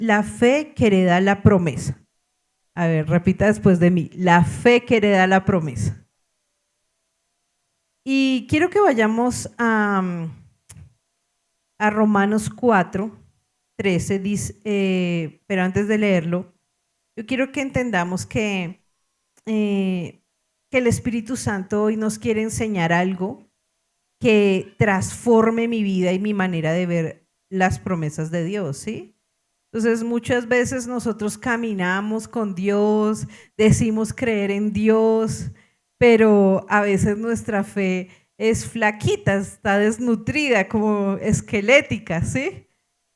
la fe que hereda la promesa. A ver, repita después de mí, la fe que hereda la promesa. Y quiero que vayamos a Romanos 4, 13, dice, pero antes de leerlo, yo quiero que entendamos que el Espíritu Santo hoy nos quiere enseñar algo que transforme mi vida y mi manera de ver las promesas de Dios, ¿sí? Entonces muchas veces nosotros caminamos con Dios, decimos creer en Dios, pero a veces nuestra fe es flaquita, está desnutrida, como esquelética, ¿sí?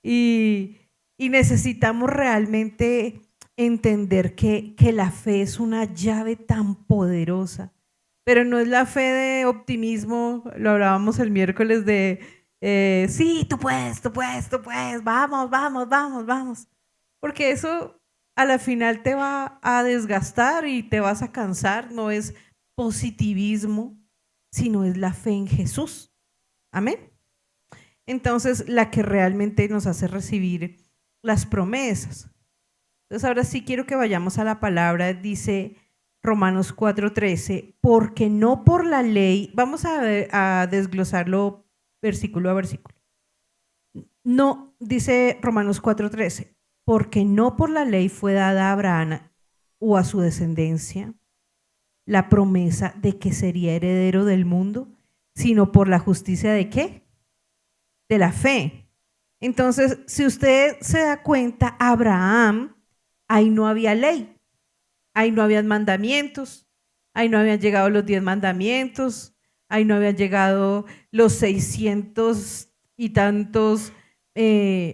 Y, y necesitamos realmente entender que la fe es una llave tan poderosa, pero no es la fe de optimismo, lo hablábamos el miércoles de sí, tú puedes, tú puedes, tú puedes, vamos, vamos, vamos, vamos. Porque eso a la final te va a desgastar y te vas a cansar, no es positivismo, sino es la fe en Jesús. Amén. Entonces, la que realmente nos hace recibir las promesas. Entonces, ahora sí quiero que vayamos a la palabra, dice Romanos 4:13, porque no por la ley, vamos a desglosarlo versículo a versículo. No, dice Romanos 4:13, porque no por la ley fue dada a Abraham o a su descendencia la promesa de que sería heredero del mundo, sino por la justicia de ¿qué? De la fe. Entonces, si usted se da cuenta, Abraham, ahí no había ley, ahí no habían mandamientos, ahí no habían llegado los 10 mandamientos, ahí no habían llegado los 600 y tantos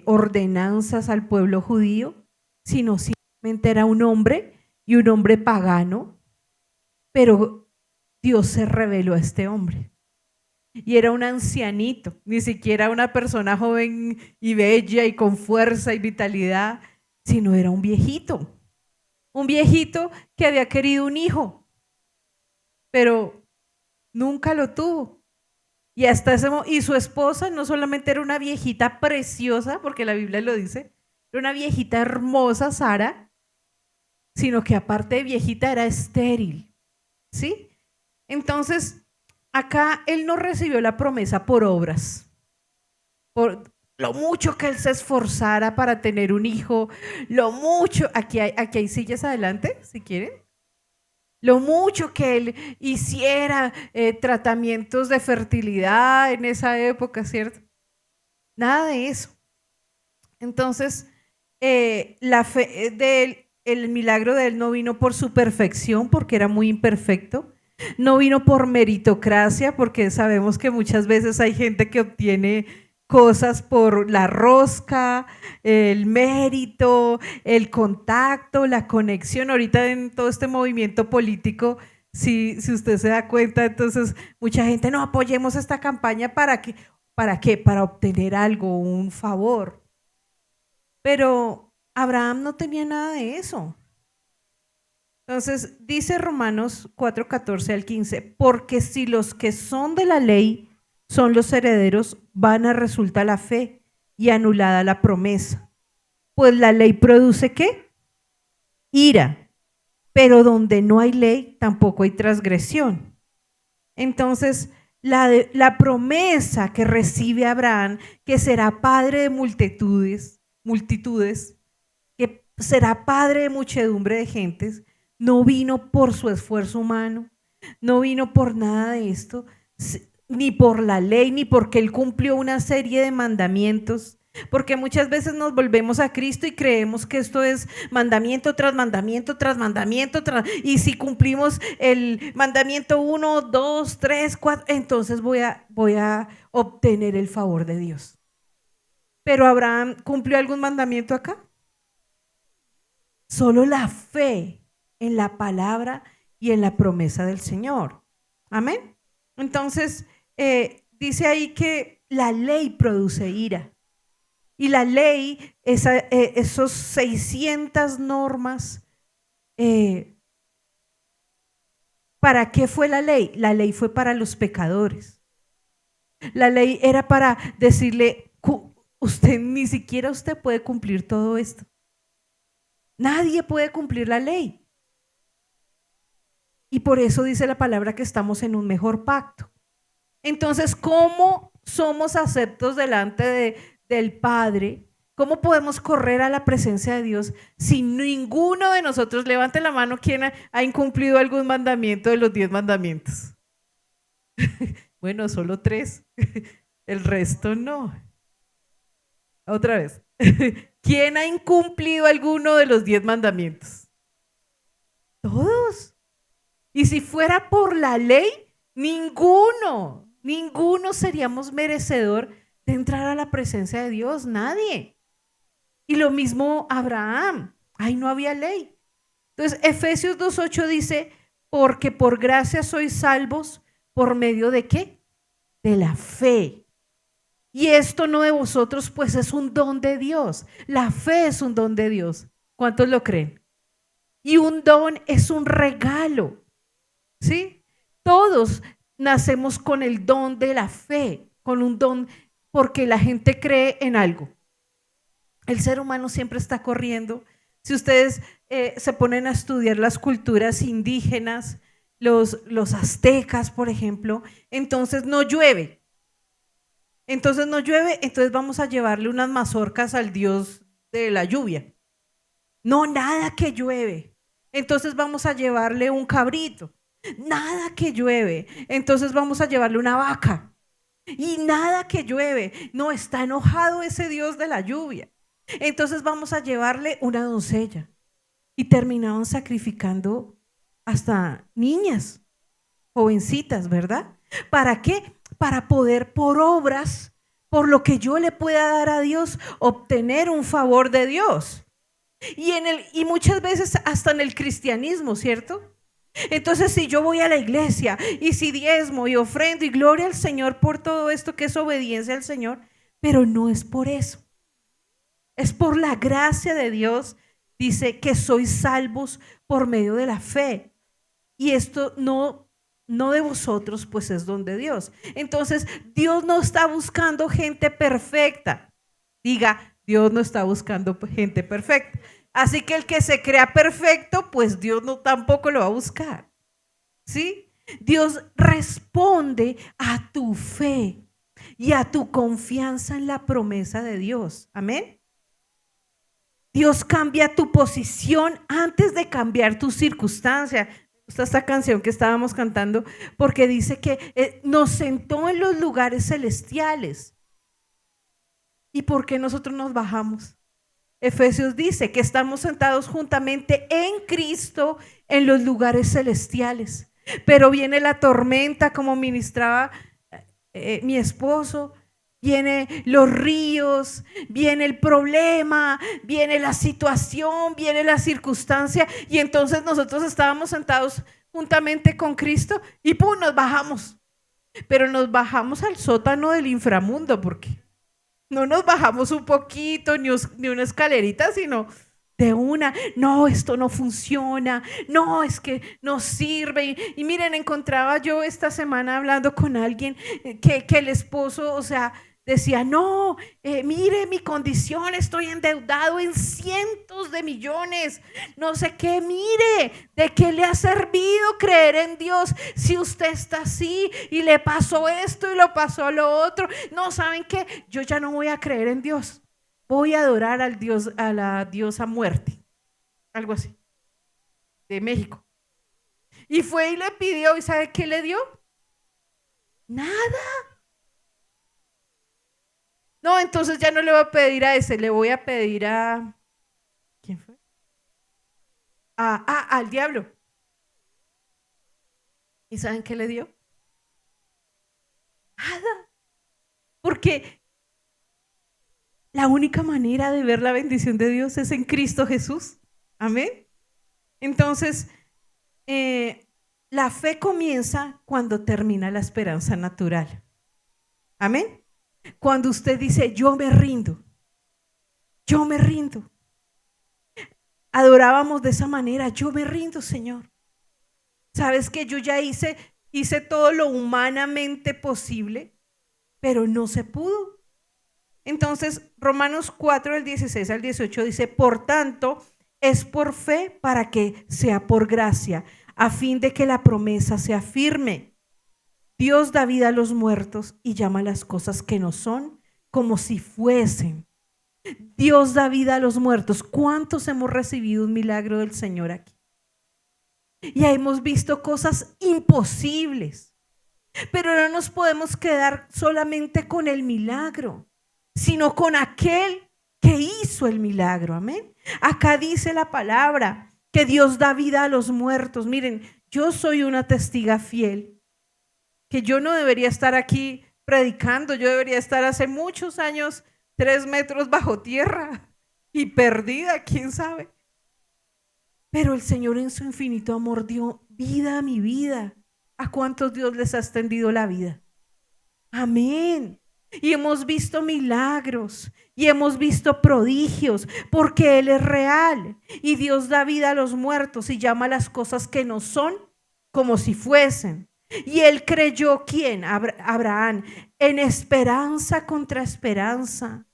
ordenanzas al pueblo judío, sino simplemente era un hombre y un hombre pagano, pero Dios se reveló a este hombre. Y era un ancianito, ni siquiera una persona joven y bella y con fuerza y vitalidad, sino era un viejito que había querido un hijo, pero nunca lo tuvo. Y hasta y su esposa no solamente era una viejita preciosa, porque la Biblia lo dice, era una viejita hermosa, Sara, sino que aparte de viejita era estéril, ¿sí? Entonces, acá él no recibió la promesa por obras, por lo mucho que él se esforzara para tener un hijo, lo mucho, aquí hay sillas adelante, si quieren, lo mucho que él hiciera tratamientos de fertilidad en esa época, ¿cierto? Nada de eso. Entonces, la fe de él, el milagro de él no vino por su perfección, porque era muy imperfecto, no vino por meritocracia, porque sabemos que muchas veces hay gente que obtiene cosas por la rosca, el mérito, el contacto, la conexión. Ahorita en todo este movimiento político, si usted se da cuenta, entonces mucha gente, no, apoyemos esta campaña ¿para qué? Para obtener algo, un favor. Pero Abraham no tenía nada de eso. Entonces, dice Romanos 4:14 al 15, porque si los que son de la ley son los herederos, vana resulta la fe y anulada la promesa. Pues la ley produce ¿qué? Ira, pero donde no hay ley, tampoco hay transgresión. Entonces, la promesa que recibe Abraham, que será padre de multitudes, que será padre de muchedumbre de gentes, no vino por su esfuerzo humano, no vino por nada de esto, ni por la ley, ni porque él cumplió una serie de mandamientos. Porque muchas veces nos volvemos a Cristo y creemos que esto es mandamiento tras mandamiento, tras mandamiento, y si cumplimos el mandamiento 1, 2, 3, 4, entonces voy a obtener el favor de Dios. Pero Abraham cumplió algún mandamiento acá. Solo la fe en la palabra y en la promesa del Señor. Amén. Entonces, dice ahí que la ley produce ira. Y la ley, esos 600 normas, ¿para qué fue la ley? La ley fue para los pecadores. La ley era para decirle, usted ni siquiera usted puede cumplir todo esto. Nadie puede cumplir la ley. Y por eso dice la palabra que estamos en un mejor pacto. Entonces, ¿cómo somos aceptos delante del Padre? ¿Cómo podemos correr a la presencia de Dios si ninguno de nosotros, levante la mano, quien ha incumplido algún mandamiento de los 10 mandamientos? Bueno, solo 3, el resto no. Otra vez. ¿Quién ha incumplido alguno de los 10 mandamientos? Todos. Y si fuera por la ley, ninguno seríamos merecedor de entrar a la presencia de Dios, nadie. Y lo mismo Abraham, ahí no había ley. Entonces, Efesios 2:8 dice, porque por gracia sois salvos, ¿por medio de qué? De la fe. Y esto no de vosotros, pues es un don de Dios. La fe es un don de Dios. ¿Cuántos lo creen? Y un don es un regalo. ¿Sí? Todos nacemos con el don de la fe, con un don, porque la gente cree en algo. El ser humano siempre está corriendo. Si ustedes se ponen a estudiar las culturas indígenas, los aztecas, por ejemplo, entonces no llueve. Entonces vamos a llevarle unas mazorcas al dios de la lluvia. No, nada que llueve. Entonces vamos a llevarle un cabrito. Nada que llueve. Entonces vamos a llevarle una vaca. Y nada que llueve. No, está enojado ese dios de la lluvia. Entonces vamos a llevarle una doncella. Y terminaban sacrificando hasta niñas, jovencitas, ¿verdad? ¿Para qué? Para poder por obras, por lo que yo le pueda dar a Dios, obtener un favor de Dios. Y muchas veces hasta en el cristianismo, ¿cierto? Entonces, si yo voy a la iglesia y si diezmo y ofrendo y gloria al Señor por todo esto que es obediencia al Señor, pero no es por eso. Es por la gracia de Dios, dice que sois salvos por medio de la fe. Y esto no de vosotros, pues es don de Dios. Entonces, Dios no está buscando gente perfecta. Diga, Dios no está buscando gente perfecta. Así que el que se crea perfecto, pues Dios no tampoco lo va a buscar. ¿Sí? Dios responde a tu fe y a tu confianza en la promesa de Dios. Amén. Dios cambia tu posición antes de cambiar tu circunstancia. Me gusta esta canción que estábamos cantando porque dice que nos sentó en los lugares celestiales. ¿Y por qué nosotros nos bajamos? Efesios dice que estamos sentados juntamente en Cristo en los lugares celestiales. Pero viene la tormenta, como ministraba mi esposo, viene los ríos, viene el problema, viene la situación, viene la circunstancia, y entonces nosotros estábamos sentados juntamente con Cristo y ¡pum!, nos bajamos. Pero nos bajamos al sótano del inframundo, porque no nos bajamos un poquito ni una escalerita, sino de una. No, esto no funciona. No, es que no sirve. Y miren, encontraba yo esta semana hablando con alguien que el esposo, o sea, decía, no, mire mi condición, estoy endeudado en cientos de millones, no sé qué, mire, ¿de qué le ha servido creer en Dios si usted está así y le pasó esto y lo pasó lo otro? No, ¿saben qué? Yo ya no voy a creer en Dios, voy a adorar al Dios, a la diosa muerte, algo así, de México. Y fue y le pidió, ¿y sabe qué le dio? Nada. No, entonces ya no le voy a pedir a ese, le voy a pedir a... ¿Quién fue? Al diablo. ¿Y saben qué le dio? Nada. Porque la única manera de ver la bendición de Dios es en Cristo Jesús. Amén. Entonces, la fe comienza cuando termina la esperanza natural. Amén. Cuando usted dice, yo me rindo, yo me rindo. Adorábamos de esa manera, yo me rindo, Señor. Sabes que yo ya hice todo lo humanamente posible, pero no se pudo. Entonces, Romanos 4, del 16 al 18 dice, por tanto, es por fe para que sea por gracia, a fin de que la promesa sea firme. Dios da vida a los muertos y llama las cosas que no son como si fuesen. Dios da vida a los muertos. ¿Cuántos hemos recibido un milagro del Señor aquí? Y hemos visto cosas imposibles, pero no nos podemos quedar solamente con el milagro, sino con aquel que hizo el milagro. Amén. Acá dice la palabra que Dios da vida a los muertos. Miren, yo soy una testiga fiel, que yo no debería estar aquí predicando, yo debería estar hace muchos años 3 metros bajo tierra y perdida, quién sabe. Pero el Señor en su infinito amor dio vida a mi vida. ¿A cuántos Dios les ha extendido la vida? Amén. Y hemos visto milagros y hemos visto prodigios porque Él es real y Dios da vida a los muertos y llama las cosas que no son como si fuesen. Y Él creyó, ¿quién? Abraham, en esperanza contra esperanza.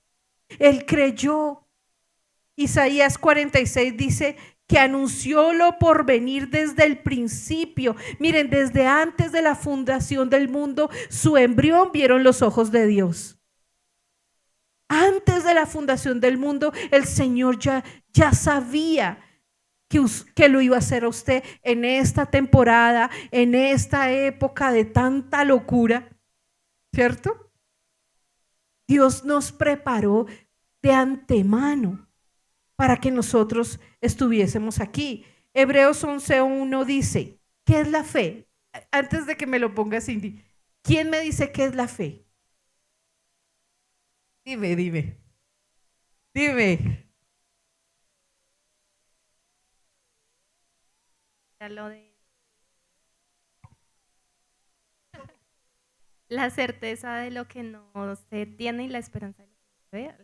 Él creyó. Isaías 46 dice que anunció lo por venir desde el principio. Miren, desde antes de la fundación del mundo, su embrión vieron los ojos de Dios. Antes de la fundación del mundo, el Señor ya sabía que lo iba a hacer a usted en esta temporada, en esta época de tanta locura, ¿cierto? Dios nos preparó de antemano para que nosotros estuviésemos aquí. Hebreos 11:1 dice, ¿qué es la fe? Antes de que me lo ponga Cindy, ¿quién me dice qué es la fe? Dime. Lo de la certeza de lo que no se tiene y la esperanza de lo que no se ve.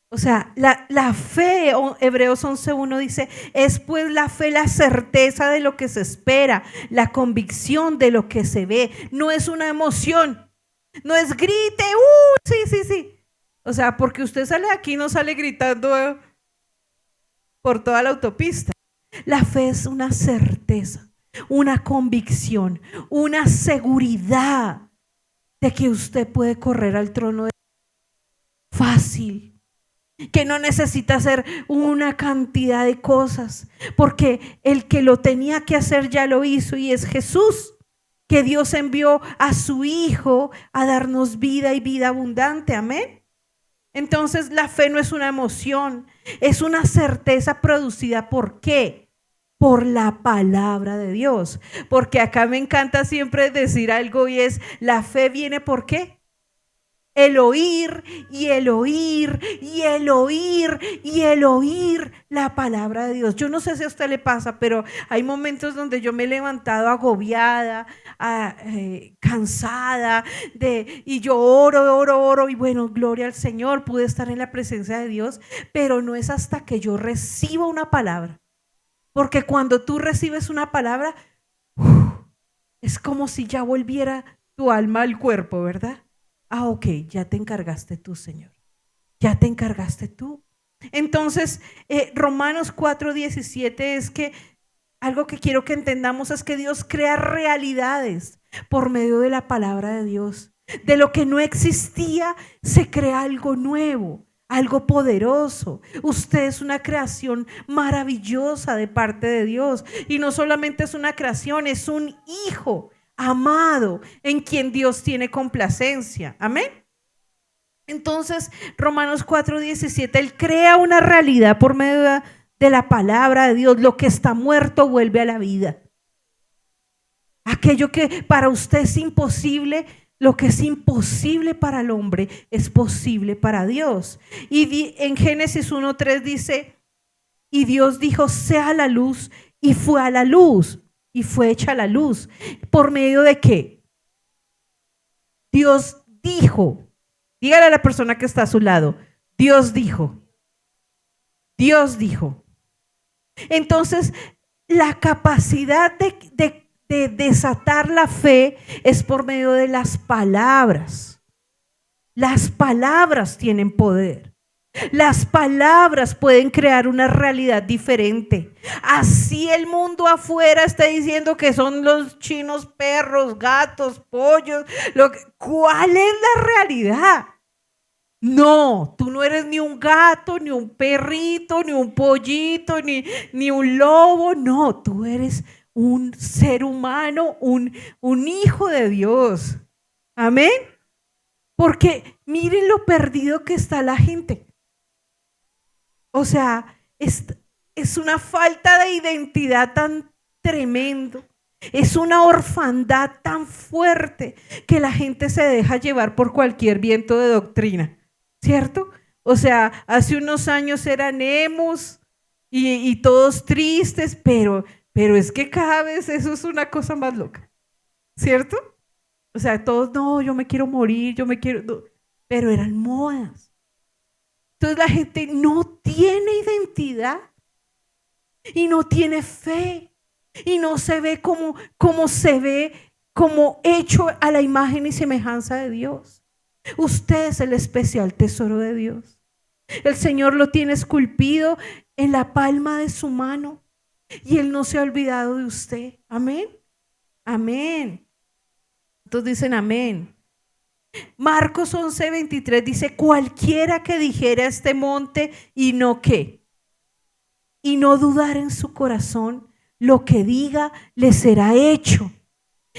O sea, la fe, Hebreos 11:1 dice, es pues la fe la certeza de lo que se espera, la convicción de lo que se ve. No es una emoción, no es grite, sí. O sea, porque usted sale de aquí no sale gritando por toda la autopista. La fe es una certeza, una convicción, una seguridad de que usted puede correr al trono de fácil, que no necesita hacer una cantidad de cosas, porque el que lo tenía que hacer ya lo hizo y es Jesús, que Dios envió a su Hijo a darnos vida y vida abundante. Amén. Entonces la fe no es una emoción, es una certeza producida ¿por qué? Por la palabra de Dios. Porque acá me encanta siempre decir algo y es, la fe viene ¿por qué? El oír y el oír y el oír y el oír la palabra de Dios. Yo no sé si a usted le pasa, pero hay momentos donde yo me he levantado agobiada, cansada y yo oro y bueno, gloria al Señor, pude estar en la presencia de Dios, pero no es hasta que yo recibo una palabra. Porque cuando tú recibes una palabra, es como si ya volviera tu alma al cuerpo, ¿verdad? Ok, ya te encargaste tú, Señor. Ya te encargaste tú. Entonces, Romanos 4:17 es que algo que quiero que entendamos es que Dios crea realidades por medio de la palabra de Dios. De lo que no existía, se crea algo nuevo, algo poderoso. Usted es una creación maravillosa de parte de Dios. Y no solamente es una creación, es un hijo amado en quien Dios tiene complacencia. Amén. Entonces, Romanos 4:17, Él crea una realidad por medio de la palabra de Dios. Lo que está muerto vuelve a la vida. Aquello que para usted es imposible, lo que es imposible para el hombre es posible para Dios. Y en Génesis 1:3 dice, y Dios dijo, sea la luz, y fue a la luz. Y fue hecha la luz. ¿Por medio de qué? Dios dijo. Dígale a la persona que está a su lado. Dios dijo. Dios dijo. Entonces, la capacidad de desatar la fe es por medio de las palabras. Las palabras tienen poder. Las palabras pueden crear una realidad diferente. Así el mundo afuera está diciendo que son los chinos perros, gatos, pollos. ¿Cuál es la realidad? No, tú no eres ni un gato, ni un perrito, ni un pollito, ni un lobo. No, tú eres un ser humano, un hijo de Dios. Amén. Porque miren lo perdido que está la gente. O sea, es una falta de identidad tan tremendo. Es una orfandad tan fuerte que la gente se deja llevar por cualquier viento de doctrina, ¿cierto? O sea, hace unos años eran emos y todos tristes, pero es que cada vez eso es una cosa más loca, ¿cierto? O sea, todos, no, yo me quiero morir, yo me quiero, no, pero eran modas. Entonces la gente no tiene identidad y no tiene fe y no se ve como se ve, como hecho a la imagen y semejanza de Dios. Usted es el especial tesoro de Dios. El Señor lo tiene esculpido en la palma de su mano y Él no se ha olvidado de usted. Amén. Amén. Entonces dicen amén. Marcos 11:23 dice, cualquiera que dijera a este monte y no qué, y no dudar en su corazón, lo que diga le será hecho.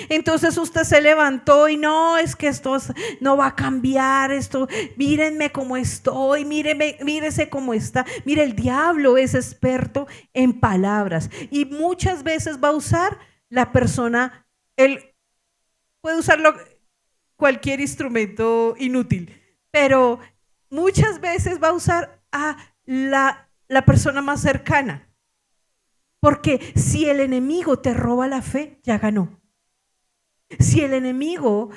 Entonces usted se levantó y no, es que esto no va a cambiar, esto, mírenme cómo estoy, mírese cómo está. Mire, el diablo es experto en palabras y muchas veces va a usar la persona, él puede usarlo cualquier instrumento inútil, pero muchas veces va a usar a la persona más cercana, porque si el enemigo te roba la fe, ya ganó. Si el enemigo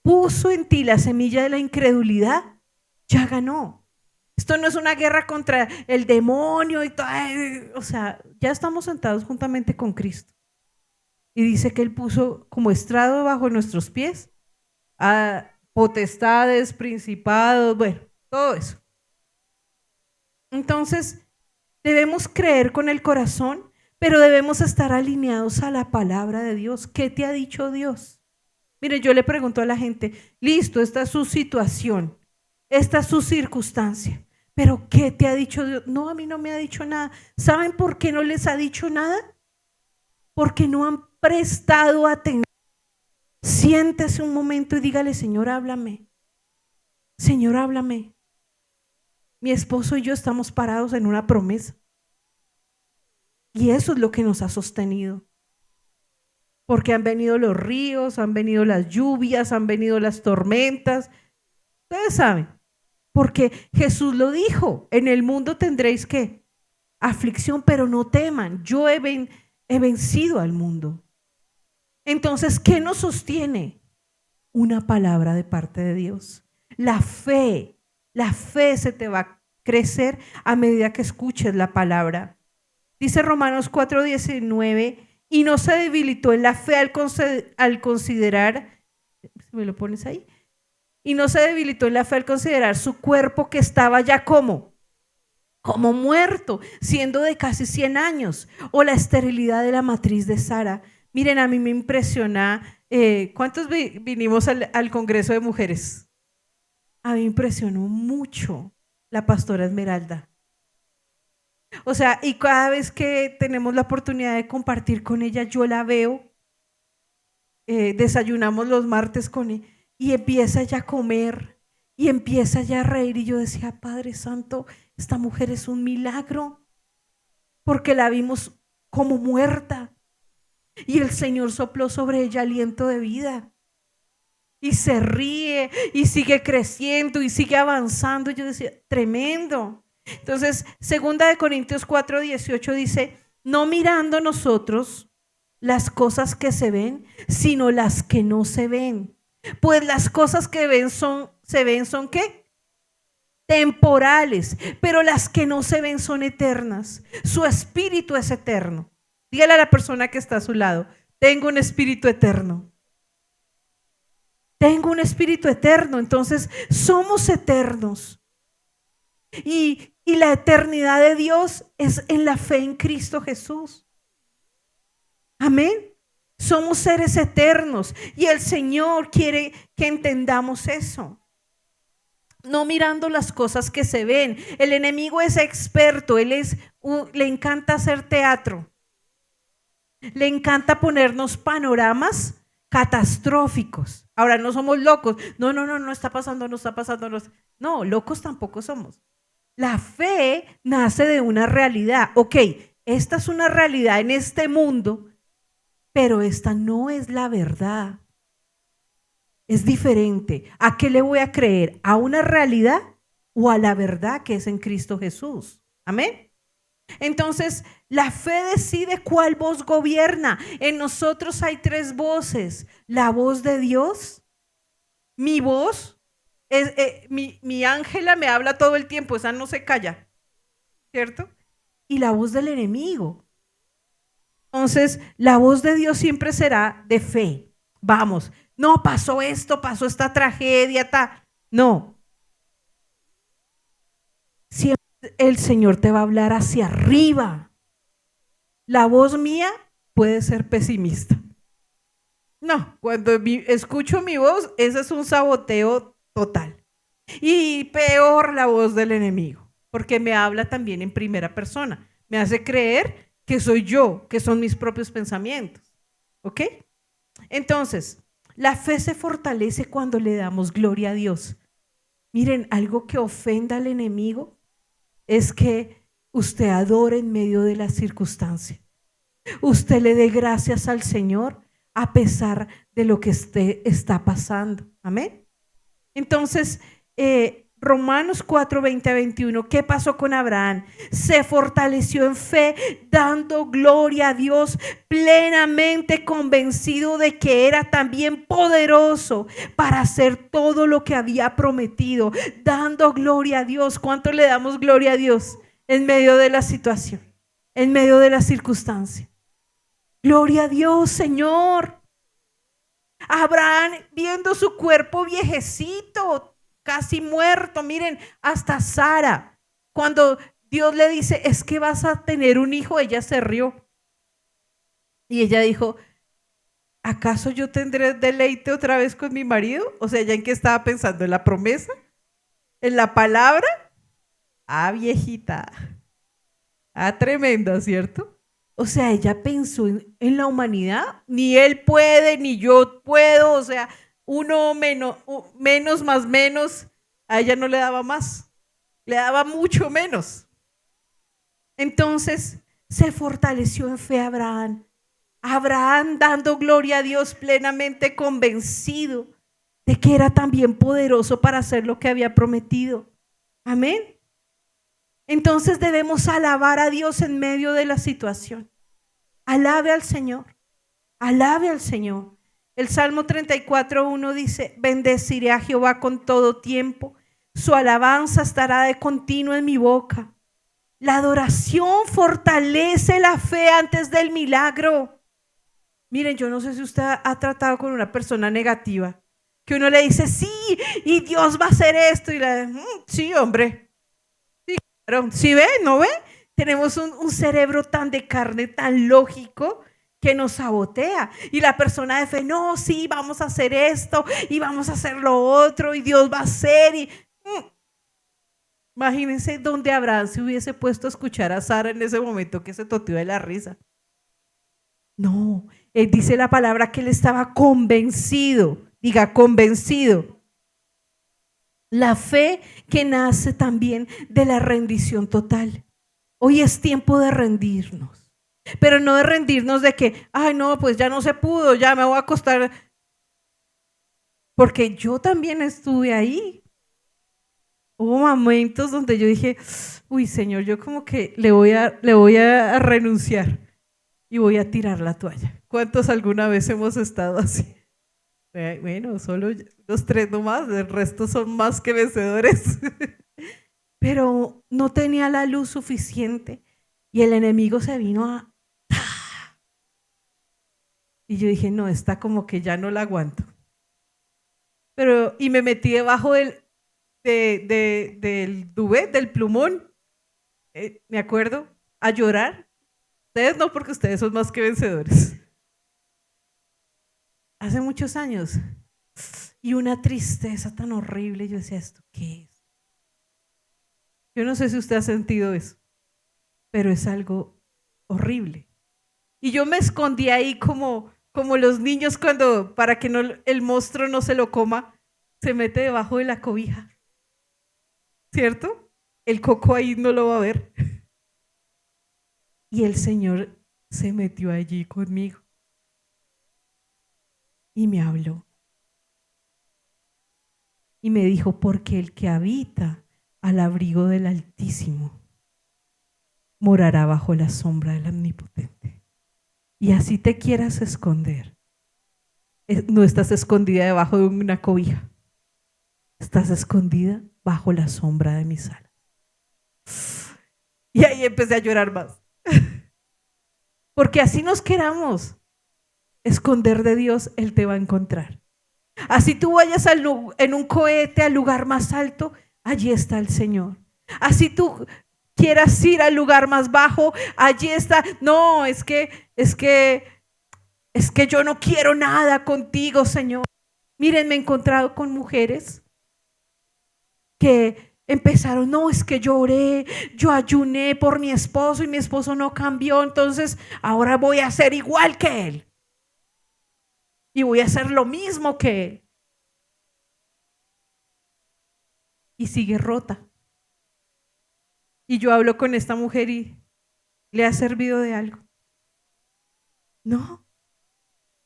puso en ti la semilla de la incredulidad, ya ganó. Esto no es una guerra contra el demonio y todo, o sea, ya estamos sentados juntamente con Cristo. Y dice que Él puso como estrado bajo nuestros pies a potestades, principados, bueno, todo eso. Entonces, debemos creer con el corazón, pero debemos estar alineados a la palabra de Dios. ¿Qué te ha dicho Dios? Mire, yo le pregunto a la gente, listo, esta es su situación, esta es su circunstancia, pero ¿qué te ha dicho Dios? No, a mí no me ha dicho nada. ¿Saben por qué no les ha dicho nada? Porque no han prestado atención. Siéntese un momento y dígale, Señor, háblame. Señor, háblame. Mi esposo y yo estamos parados en una promesa. Y eso es lo que nos ha sostenido. Porque han venido los ríos, han venido las lluvias, han venido las tormentas. Ustedes saben. Porque Jesús lo dijo, en el mundo tendréis ¿qué? Aflicción, pero no teman. Yo he vencido al mundo. Entonces, ¿qué nos sostiene? Una palabra de parte de Dios. La fe se te va a crecer a medida que escuches la palabra. Dice Romanos 4:19, y no se debilitó en la fe al considerar, ¿me lo pones ahí? Y no se debilitó en la fe al considerar su cuerpo que estaba ya como muerto, siendo de casi 100 años, o la esterilidad de la matriz de Sara. Miren, a mí me impresiona, ¿cuántos vinimos al Congreso de Mujeres? A mí me impresionó mucho la pastora Esmeralda. O sea, y cada vez que tenemos la oportunidad de compartir con ella, yo la veo, desayunamos los martes con ella, y empieza ella a comer, y empieza ella a reír, y yo decía, Padre Santo, esta mujer es un milagro, porque la vimos como muerta, y el Señor sopló sobre ella aliento de vida. Y se ríe y sigue creciendo y sigue avanzando. Yo decía, tremendo. Entonces, 2 Corintios 4:18 dice, no mirando nosotros las cosas que se ven, sino las que no se ven. Pues las cosas que se ven son ¿qué? Temporales, pero las que no se ven son eternas. Su espíritu es eterno. Dígale a la persona que está a su lado, tengo un espíritu eterno. Tengo un espíritu eterno, entonces somos eternos. Y la eternidad de Dios es en la fe en Cristo Jesús. Amén. Somos seres eternos y el Señor quiere que entendamos eso. No mirando las cosas que se ven. El enemigo es experto, le encanta hacer teatro. Le encanta ponernos panoramas catastróficos. Ahora, no somos locos. No está pasando, no está pasando. No, locos tampoco somos. La fe nace de una realidad. Ok, esta es una realidad en este mundo, pero esta no es la verdad. Es diferente. ¿A qué le voy a creer? ¿A una realidad o a la verdad que es en Cristo Jesús? Amén. Entonces, la fe decide cuál voz gobierna. En nosotros hay 3 voces. La voz de Dios, mi voz, mi Ángela me habla todo el tiempo, esa no se calla, ¿cierto? Y la voz del enemigo. Entonces, la voz de Dios siempre será de fe. Vamos, no pasó esto, pasó esta tragedia, no. Siempre el Señor te va a hablar hacia arriba. La voz mía puede ser pesimista. No, cuando escucho mi voz, ese es un saboteo total. Y peor la voz del enemigo, porque me habla también en primera persona. Me hace creer que soy yo, que son mis propios pensamientos. ¿Ok? Entonces, la fe se fortalece cuando le damos gloria a Dios. Miren, algo que ofenda al enemigo es que usted adore en medio de la circunstancia. Usted le dé gracias al Señor a pesar de lo que está pasando. Amén. Entonces, Romanos 4, 20 a 21, ¿qué pasó con Abraham? Se fortaleció en fe, dando gloria a Dios, plenamente convencido de que era también poderoso para hacer todo lo que había prometido, dando gloria a Dios. ¿Cuánto le damos gloria a Dios en medio de la situación, en medio de la circunstancia? Gloria a Dios, Señor. Abraham viendo su cuerpo viejecito, casi muerto. Miren, hasta Sara, cuando Dios le dice, es que vas a tener un hijo, ella se rió. Y ella dijo, ¿acaso yo tendré deleite otra vez con mi marido? O sea, ¿ya en qué estaba pensando? ¿En la promesa? ¿En la palabra? Ah, viejita. Ah, tremenda, ¿cierto? O sea, ella pensó en la humanidad. Ni él puede, ni yo puedo. O sea, uno menos más menos. A ella no le daba más. Le daba mucho menos. Entonces se fortaleció en fe Abraham. Abraham dando gloria a Dios, plenamente convencido de que era también poderoso para hacer lo que había prometido. Amén. Entonces debemos alabar a Dios en medio de la situación. Alabe al Señor. Alabe al Señor. El Salmo 34:1 dice, bendeciré a Jehová con todo tiempo. Su alabanza estará de continuo en mi boca. La adoración fortalece la fe antes del milagro. Miren, yo no sé si usted ha tratado con una persona negativa, que uno le dice, sí, y Dios va a hacer esto, y sí, hombre. Sí, claro. ¿Sí ve? ¿No ve? Tenemos un cerebro tan de carne, tan lógico, que nos sabotea. Y la persona de fe, no, sí, vamos a hacer esto, y vamos a hacer lo otro, y Dios va a hacer, Imagínense donde Abraham se hubiese puesto a escuchar a Sara en ese momento que se toteó de la risa. No, dice la palabra que él estaba convencido, diga convencido. La fe que nace también de la rendición total. Hoy es tiempo de rendirnos, pero no de rendirnos de que, ay no, pues ya no se pudo, ya me voy a acostar. Porque yo también estuve ahí. Hubo momentos donde yo dije, uy Señor, yo como que le voy a renunciar y voy a tirar la toalla. ¿Cuántos alguna vez hemos estado así? Bueno, solo los 3 nomás, el resto son más que vencedores. Pero no tenía la luz suficiente y el enemigo se vino a... Y yo dije, no, esta como que ya no la aguanto. Y me metí debajo del duvet, del plumón, me acuerdo, a llorar. Ustedes no, porque ustedes son más que vencedores. Hace muchos años. Y una tristeza tan horrible. Yo decía, ¿esto qué es? Yo no sé si usted ha sentido eso, pero es algo horrible. Y yo me escondí ahí como los niños cuando, para que no, el monstruo no se lo coma, se mete debajo de la cobija. ¿Cierto? El coco ahí no lo va a ver. Y el Señor se metió allí conmigo y me habló. Y me dijo, porque el que habita al abrigo del Altísimo morará bajo la sombra del Omnipotente. Y así te quieras esconder, no estás escondida debajo de una cobija, estás escondida bajo la sombra de mis alas. Y ahí empecé a llorar más. Porque así nos queramos esconder de Dios, Él te va a encontrar. Así tú vayas en un cohete al lugar más alto, allí está el Señor. Así tú quieras ir al lugar más bajo, allí está. No, es que yo no quiero nada contigo, Señor. Miren, me he encontrado con mujeres que empezaron, no, es que yo oré, yo ayuné por mi esposo y mi esposo no cambió, entonces ahora voy a ser igual que él. Y voy a hacer lo mismo que él. Y sigue rota. Y yo hablo con esta mujer y ¿le ha servido de algo? No,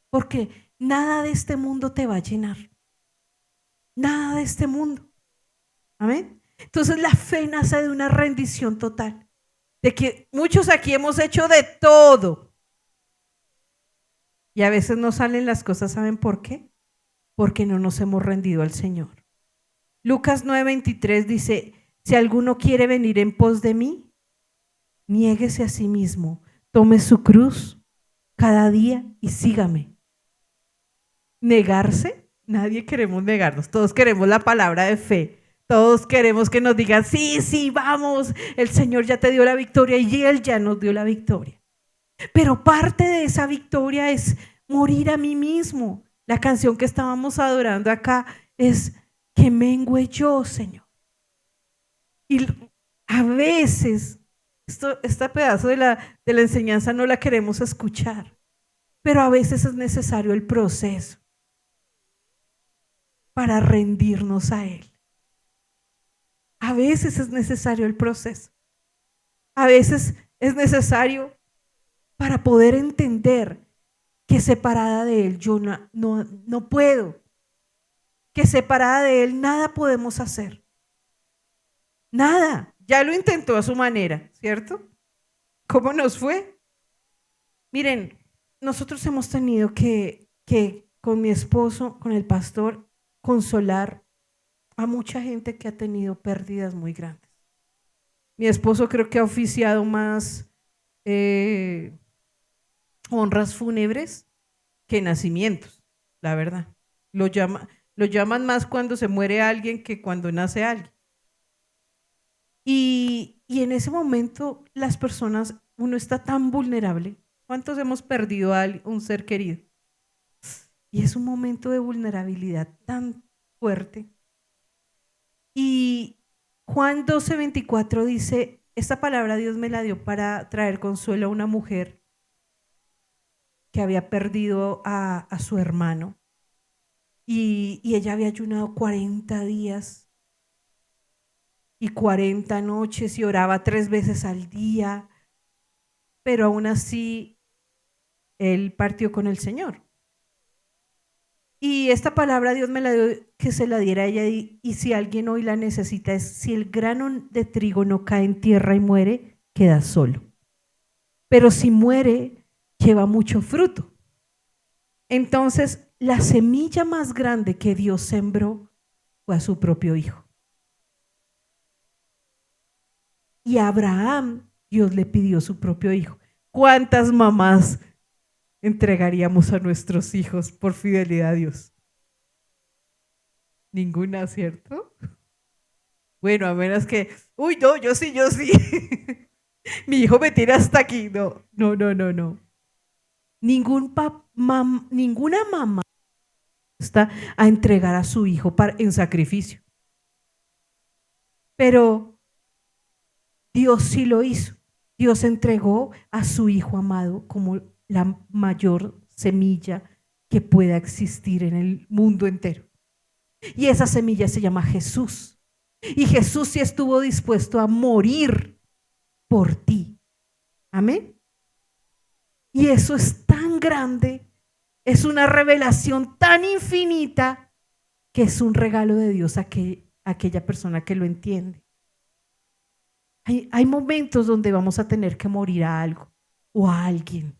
porque nada de este mundo te va a llenar. Nada de este mundo. Amén. Entonces la fe nace de una rendición total. De que muchos aquí hemos hecho de todo. Y a veces no salen las cosas, ¿saben por qué? Porque no nos hemos rendido al Señor. Lucas 9:23 dice, si alguno quiere venir en pos de mí, niéguese a sí mismo, tome su cruz cada día y sígame. Negarse, nadie queremos negarnos, todos queremos la palabra de fe, todos queremos que nos digan, sí, sí, vamos, el Señor ya te dio la victoria y Él ya nos dio la victoria. Pero parte de esa victoria es morir a mí mismo. La canción que estábamos adorando acá es que mengüe yo, Señor. Y a veces, este pedazo de la enseñanza no la queremos escuchar, pero a veces es necesario el proceso para rendirnos a Él. A veces es necesario el proceso. A veces es necesario para poder entender que separada de Él yo no puedo, que separada de Él nada podemos hacer. Nada. Ya lo intentó a su manera, ¿cierto? ¿Cómo nos fue? Miren, nosotros hemos tenido que con mi esposo, con el pastor, consolar a mucha gente que ha tenido pérdidas muy grandes. Mi esposo creo que ha oficiado más honras fúnebres que nacimientos, la verdad. Lo llaman más cuando se muere alguien que cuando nace alguien. Y en ese momento las personas, uno está tan vulnerable. ¿Cuántos hemos perdido a un ser querido? Y es un momento de vulnerabilidad tan fuerte. Y Juan 12:24 dice, esta palabra Dios me la dio para traer consuelo a una mujer que había perdido a su hermano. Y ella había ayunado 40 días y 40 noches y oraba 3 veces al día, pero aún así él partió con el Señor. Y esta palabra Dios me la dio que se la diera a ella y si alguien hoy la necesita es, si el grano de trigo no cae en tierra y muere, queda solo. Pero si muere, lleva mucho fruto. Entonces, la semilla más grande que Dios sembró fue a su propio hijo. Y a Abraham, Dios le pidió su propio hijo. ¿Cuántas mamás entregaríamos a nuestros hijos por fidelidad a Dios? Ninguna, ¿cierto? Bueno, a menos que, uy, no, yo sí, yo sí. Mi hijo me tiene hasta aquí. No, no, no, no, no. Ninguna mamá está a entregar a su hijo en sacrificio. Pero Dios sí lo hizo. Dios entregó a su hijo amado como la mayor semilla que pueda existir en el mundo entero. Y esa semilla se llama Jesús. Y Jesús sí estuvo dispuesto a morir por ti. Amén. Y eso es tan grande, es una revelación tan infinita que es un regalo de Dios a aquella persona que lo entiende. Hay momentos donde vamos a tener que morir a algo o a alguien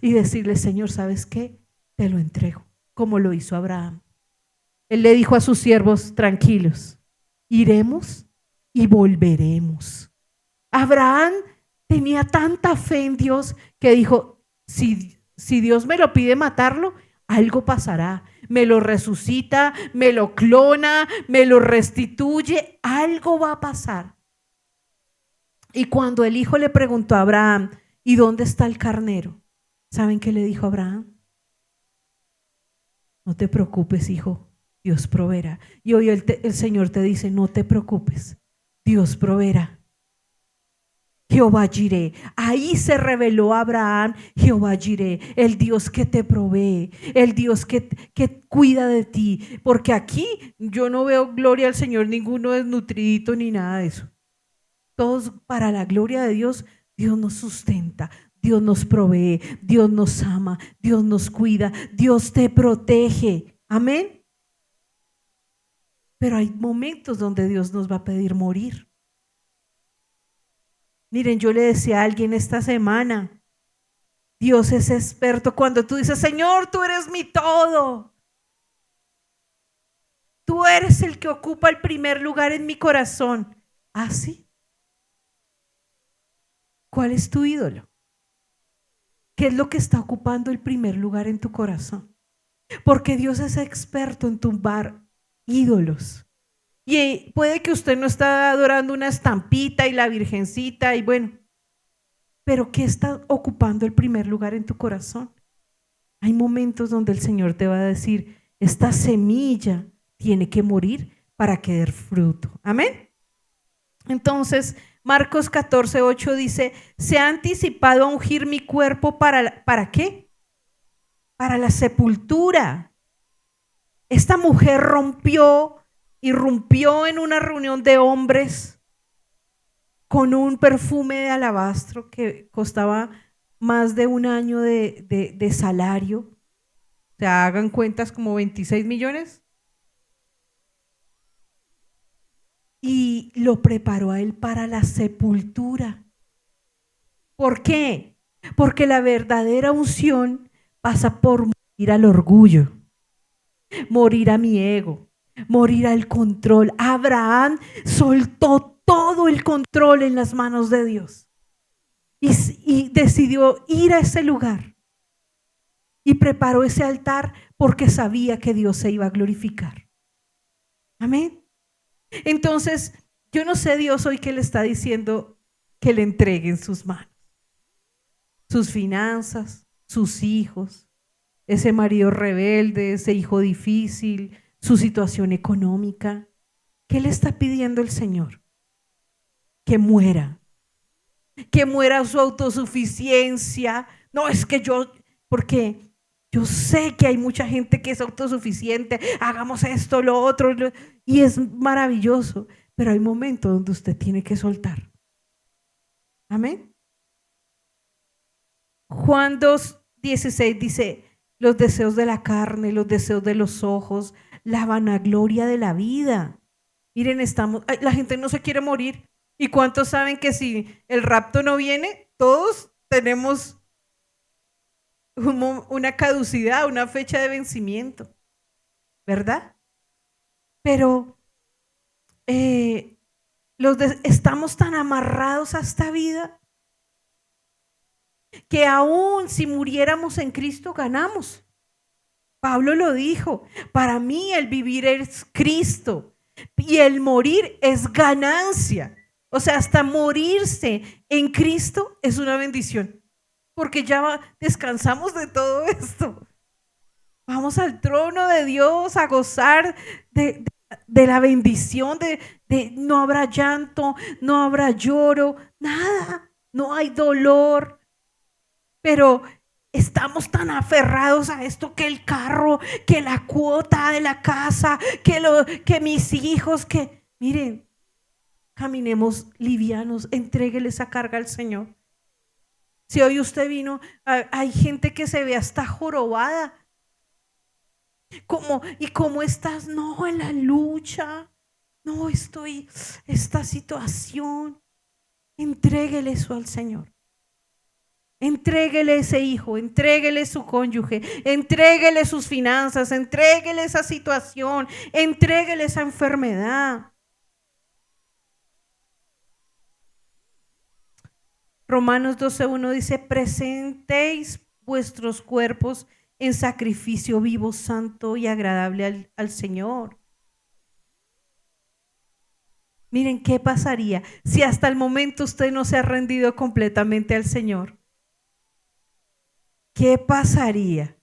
y decirle, Señor, ¿sabes qué? Te lo entrego, como lo hizo Abraham. Él le dijo a sus siervos, tranquilos, iremos y volveremos. Abraham tenía tanta fe en Dios que dijo, si Dios me lo pide matarlo, algo pasará. Me lo resucita, me lo clona, me lo restituye, algo va a pasar. Y cuando el hijo le preguntó a Abraham, ¿y dónde está el carnero? ¿Saben qué le dijo Abraham? No te preocupes, hijo, Dios proveerá. Y hoy el Señor te dice, no te preocupes, Dios proveerá. Jehová Jireh. Ahí se reveló a Abraham Jehová Jireh, el Dios que te provee, el Dios que cuida de ti. Porque aquí yo no veo gloria al Señor, ninguno desnutridito ni nada de eso. Todos para la gloria de Dios, Dios nos sustenta, Dios nos provee, Dios nos ama, Dios nos cuida, Dios te protege. Amén. Pero hay momentos donde Dios nos va a pedir morir. Miren, yo le decía a alguien esta semana, Dios es experto cuando tú dices, Señor, tú eres mi todo. Tú eres el que ocupa el primer lugar en mi corazón. ¿Ah, sí? ¿Cuál es tu ídolo? ¿Qué es lo que está ocupando el primer lugar en tu corazón? Porque Dios es experto en tumbar ídolos. Y puede que usted no está adorando una estampita y la virgencita y bueno, pero ¿qué está ocupando el primer lugar en tu corazón? Hay momentos donde el Señor te va a decir, esta semilla tiene que morir para que dé fruto. Amén. Entonces, Marcos 14:8 dice, se ha anticipado a ungir mi cuerpo ¿para qué? Para la sepultura. Esta mujer irrumpió en una reunión de hombres con un perfume de alabastro que costaba más de un año de salario. O sea, hagan cuentas como 26 millones. Y lo preparó a él para la sepultura. ¿Por qué? Porque la verdadera unción pasa por morir al orgullo, morir a mi ego, morir al control. Abraham soltó todo el control en las manos de Dios y decidió ir a ese lugar y preparó ese altar porque sabía que Dios se iba a glorificar. Amén. Entonces, yo no sé Dios hoy que le está diciendo que le entreguen sus manos, sus finanzas, sus hijos, ese marido rebelde, ese hijo difícil, su situación económica. ¿Qué le está pidiendo el Señor? Que muera su autosuficiencia. No, es que porque yo sé que hay mucha gente que es autosuficiente, hagamos esto, lo otro, y es maravilloso, pero hay momentos donde usted tiene que soltar. Amén. Juan 2:16 dice, los deseos de la carne, los deseos de los ojos, la vanagloria de la vida. Miren, la gente no se quiere morir. ¿Y cuántos saben que si el rapto no viene, todos tenemos una caducidad, una fecha de vencimiento? ¿Verdad? Pero estamos tan amarrados a esta vida que aún si muriéramos en Cristo ganamos. Pablo lo dijo, para mí el vivir es Cristo. Y el morir es ganancia. O sea, hasta morirse en Cristo es una bendición. Porque ya descansamos de todo esto. Vamos al trono de Dios a gozar de la bendición, de no habrá llanto, no habrá lloro, nada, no hay dolor. Pero estamos tan aferrados a esto, que el carro, que la cuota de la casa, que mis hijos, que miren, caminemos livianos, entréguele esa carga al Señor. Si hoy usted vino, hay gente que se ve hasta jorobada. ¿Y cómo estás? No, en la lucha. No, esta situación. Entréguele eso al Señor. Entréguele ese hijo, entréguele su cónyuge, entréguele sus finanzas, entréguele esa situación, entréguele esa enfermedad. Romanos 12:1 dice: presentéis vuestros cuerpos en sacrificio vivo, santo y agradable al Señor. Miren, ¿qué pasaría si hasta el momento usted no se ha rendido completamente al Señor? ¿Qué pasaría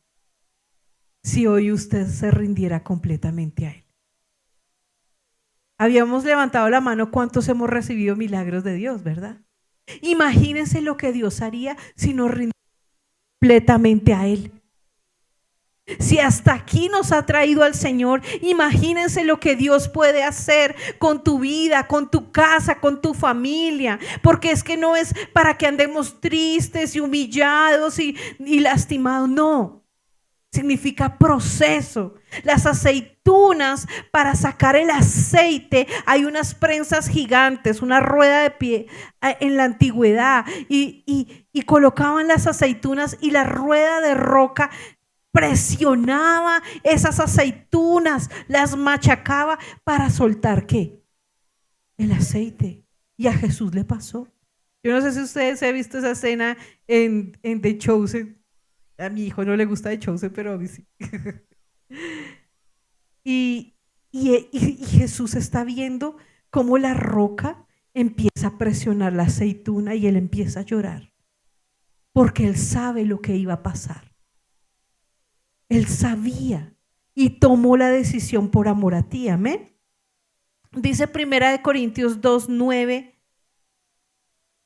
si hoy usted se rindiera completamente a Él? Habíamos levantado la mano cuántos hemos recibido milagros de Dios, ¿verdad? Imagínense lo que Dios haría si nos rindimos completamente a Él. Si hasta aquí nos ha traído al Señor, imagínense lo que Dios puede hacer con tu vida, con tu casa, con tu familia. Porque es que no es para que andemos tristes y humillados y lastimados, no. Significa proceso. Las aceitunas, para sacar el aceite, hay unas prensas gigantes, una rueda de pie en la antigüedad, y colocaban las aceitunas, y la rueda de roca presionaba esas aceitunas, las machacaba para soltar ¿qué? El aceite. Y a Jesús le pasó. Yo no sé si ustedes han visto esa escena en The Chosen. A mi hijo no le gusta The Chosen, pero a mí sí. y Jesús está viendo cómo la roca empieza a presionar la aceituna, y él empieza a llorar porque él sabe lo que iba a pasar. Él sabía y tomó la decisión por amor a ti. Amén. Dice 1 Corintios 2:9: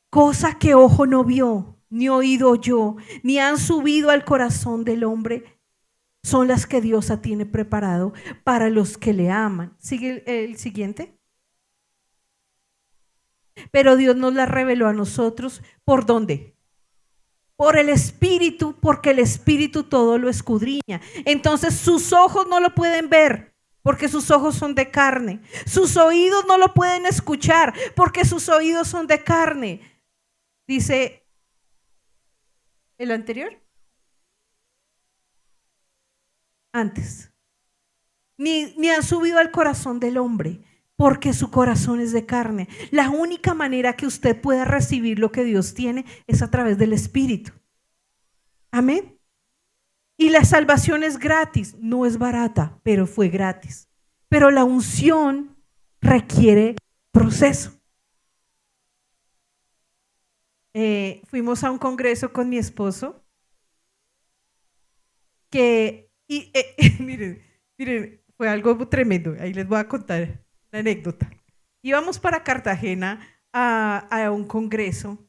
cosa que ojo no vio, ni oído oyó, ni han subido al corazón del hombre, son las que Dios tiene preparado para los que le aman. Sigue el siguiente. Pero Dios nos la reveló a nosotros. ¿Por dónde? Por el Espíritu, porque el Espíritu todo lo escudriña. Entonces sus ojos no lo pueden ver, porque sus ojos son de carne. Sus oídos no lo pueden escuchar, porque sus oídos son de carne. Dice el anterior. Antes. Ni han subido al corazón del hombre, porque su corazón es de carne. La única manera que usted pueda recibir lo que Dios tiene es a través del Espíritu. Amén. Y la salvación es gratis, no es barata, pero fue gratis. Pero la unción requiere proceso. Fuimos a un congreso con mi esposo miren, fue algo tremendo. Ahí les voy a contar la anécdota. Íbamos para Cartagena a un congreso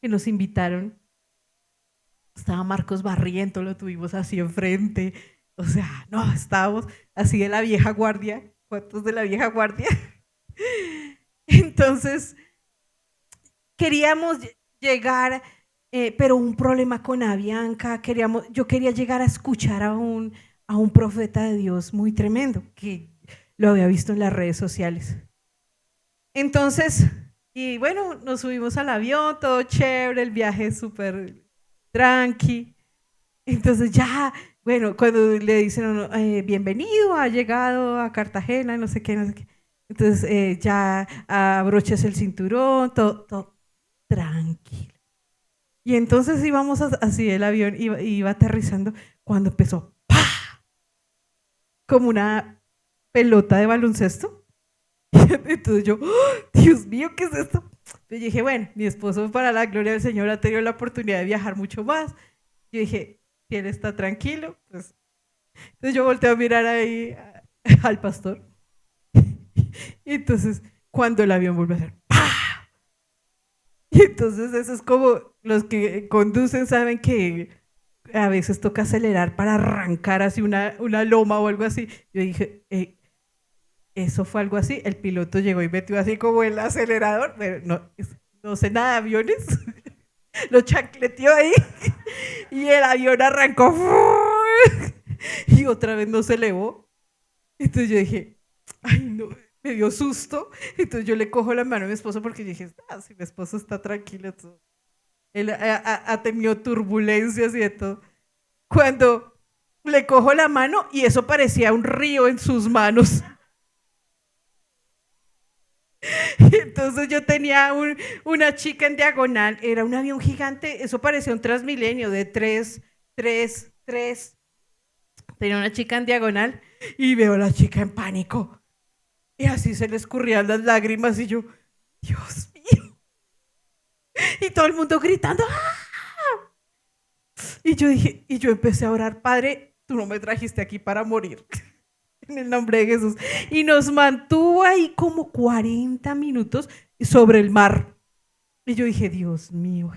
que nos invitaron. Estaba Marcos Barriento, lo tuvimos así enfrente. O sea, no, estábamos así de la vieja guardia. ¿Cuántos de la vieja guardia? Entonces, queríamos llegar, pero un problema con Avianca. Yo quería llegar a escuchar a un profeta de Dios muy tremendo, que lo había visto en las redes sociales. Entonces, y bueno, nos subimos al avión, todo chévere, el viaje súper tranqui. Entonces ya, bueno, cuando le dicen bienvenido, ha llegado a Cartagena, no sé qué, no sé qué. Entonces ya abroches el cinturón, todo tranquilo. Y entonces íbamos así, el avión iba aterrizando, cuando empezó ¡pah! Como una pelota de baloncesto. Entonces yo, ¡oh, Dios mío, ¿qué es esto? Yo dije, bueno, mi esposo para la gloria del Señor ha tenido la oportunidad de viajar mucho más. Yo dije, si él está tranquilo, pues. Entonces yo volteo a mirar ahí al pastor. Y entonces, cuando el avión vuelve a hacer, ¡pah! Y entonces eso es como los que conducen saben que a veces toca acelerar para arrancar así una loma o algo así. Yo dije, eso fue algo así. El piloto llegó y metió así como el acelerador, pero no sé nada de aviones. Lo chancleteó ahí y el avión arrancó. Y otra vez no se elevó. Entonces yo dije, ay, no, me dio susto. Entonces yo le cojo la mano a mi esposo porque dije, si mi esposo está tranquilo, él ha tenido turbulencias y de todo. Cuando le cojo la mano y eso parecía un río en sus manos. Entonces yo tenía una chica en diagonal, era un avión gigante, eso parecía un Transmilenio de tres. Tenía una chica en diagonal y veo a la chica en pánico. Y así se le escurrían las lágrimas y yo, Dios mío. Y todo el mundo gritando. ¡Ah! Y yo dije, y yo empecé a orar, Padre, tú no me trajiste aquí para morir. En el nombre de Jesús. Y nos mantuvo ahí como 40 minutos sobre el mar. Y yo dije, Dios mío,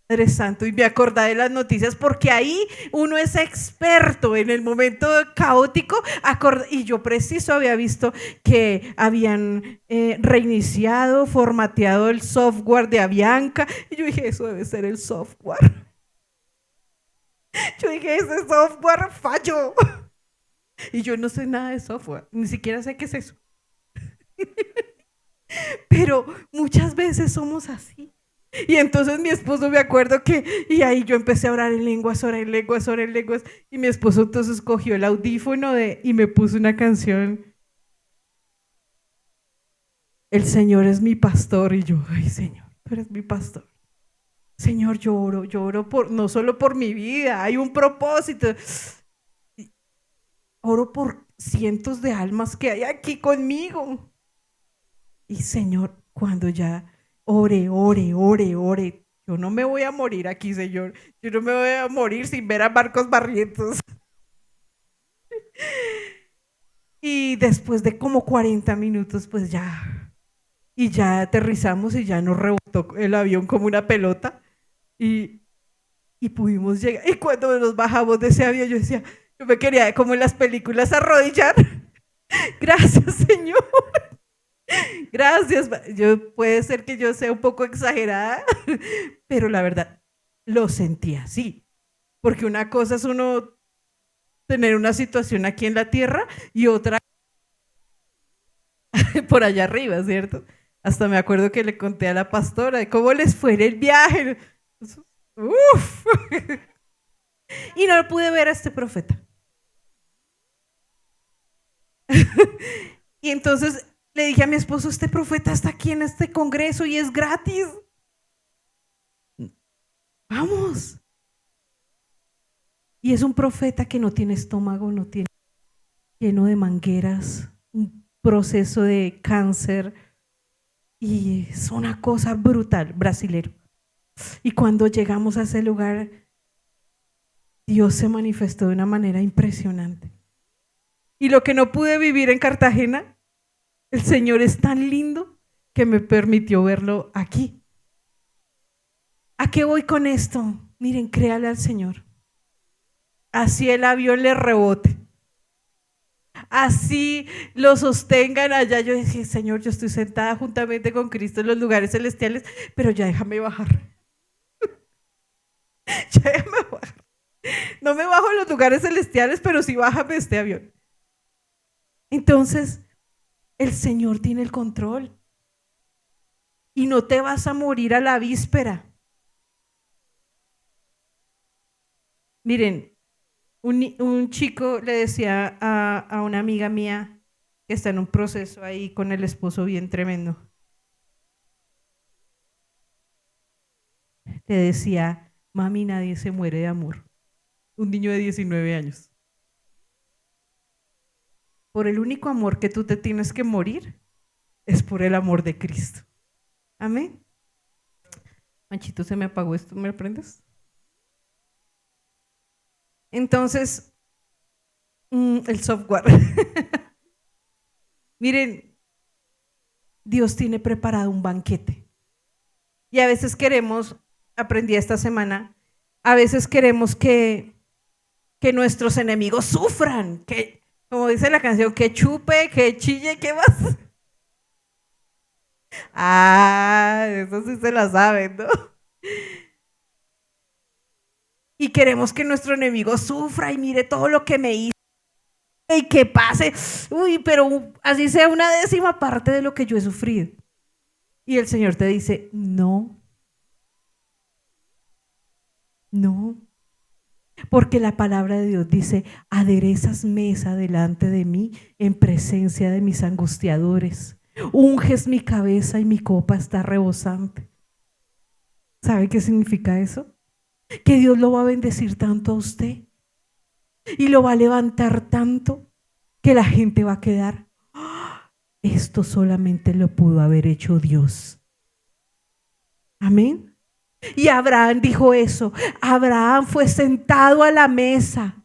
Padre Santo, y me acordé de las noticias porque ahí uno es experto en el momento caótico. Y yo preciso había visto que habían reiniciado, formateado el software de Avianca. Y yo dije, eso debe ser el software. Yo dije, ese software falló. Y yo no sé nada de software, ni siquiera sé qué es eso. Pero muchas veces somos así. Y entonces mi esposo me acuerdo y ahí yo empecé a orar en lenguas, orar en lenguas, orar en lenguas. Y mi esposo entonces cogió el audífono y me puso una canción. El Señor es mi pastor. Y yo, ay Señor, tú eres mi pastor. Señor, yo oro no solo por mi vida, hay un propósito. Oro por cientos de almas que hay aquí conmigo. Y Señor, cuando ya ore, yo no me voy a morir aquí, Señor. Yo no me voy a morir sin ver a Marcos Barrientos. Y después de como 40 minutos, pues ya, y ya aterrizamos y ya nos rebotó el avión como una pelota. Y, y pudimos llegar. Y cuando nos bajamos de ese avión, yo decía, yo me quería, como en las películas, arrodillar. Gracias, Señor. Gracias. Puede ser que yo sea un poco exagerada, pero la verdad lo sentí así. Porque una cosa es uno tener una situación aquí en la tierra y otra por allá arriba, ¿cierto? Hasta me acuerdo que le conté a la pastora de cómo les fue en el viaje. Uf. Y no pude ver a este profeta. Y entonces le dije a mi esposo, este profeta está aquí en este congreso y es gratis. Vamos. Y es un profeta que no tiene estómago, no tiene lleno de mangueras, un proceso de cáncer y es una cosa brutal, brasilero. Y cuando llegamos a ese lugar, Dios se manifestó de una manera impresionante. Y lo que no pude vivir en Cartagena, el Señor es tan lindo que me permitió verlo aquí. ¿A qué voy con esto? Miren, créale al Señor. Así el avión le rebote. Así lo sostengan allá. Yo decía, Señor, yo estoy sentada juntamente con Cristo en los lugares celestiales, pero ya déjame bajar. Ya déjame bajar. No me bajo en los lugares celestiales, pero sí bájame este avión. Entonces, el Señor tiene el control. Y no te vas a morir a la víspera. Miren, un chico le decía a una amiga mía que está en un proceso ahí con el esposo bien tremendo. Le decía, mami, nadie se muere de amor. Un niño de 19 años. por el único amor que tú te tienes que morir, es por el amor de Cristo. Amén. Manchito, se me apagó esto, ¿me lo prendes? Entonces, el software. Miren, Dios tiene preparado un banquete. Y a veces queremos, aprendí esta semana, a veces queremos que nuestros enemigos sufran, que, como dice la canción, que chupe, que chille, ¿qué más? Ah, eso sí se la saben, ¿no? Y queremos que nuestro enemigo sufra y mire todo lo que me hizo y que pase, uy, pero así sea una 10ª parte de lo que yo he sufrido. Y el Señor te dice, no, no, porque la palabra de Dios dice, aderezas mesa delante de mí en presencia de mis angustiadores, unges mi cabeza y mi copa está rebosante. ¿Sabe qué significa eso? Que Dios lo va a bendecir tanto a usted y lo va a levantar tanto que la gente va a quedar, ¡ah! Esto solamente lo pudo haber hecho Dios. Amén. Y Abraham dijo eso. Abraham fue sentado a la mesa.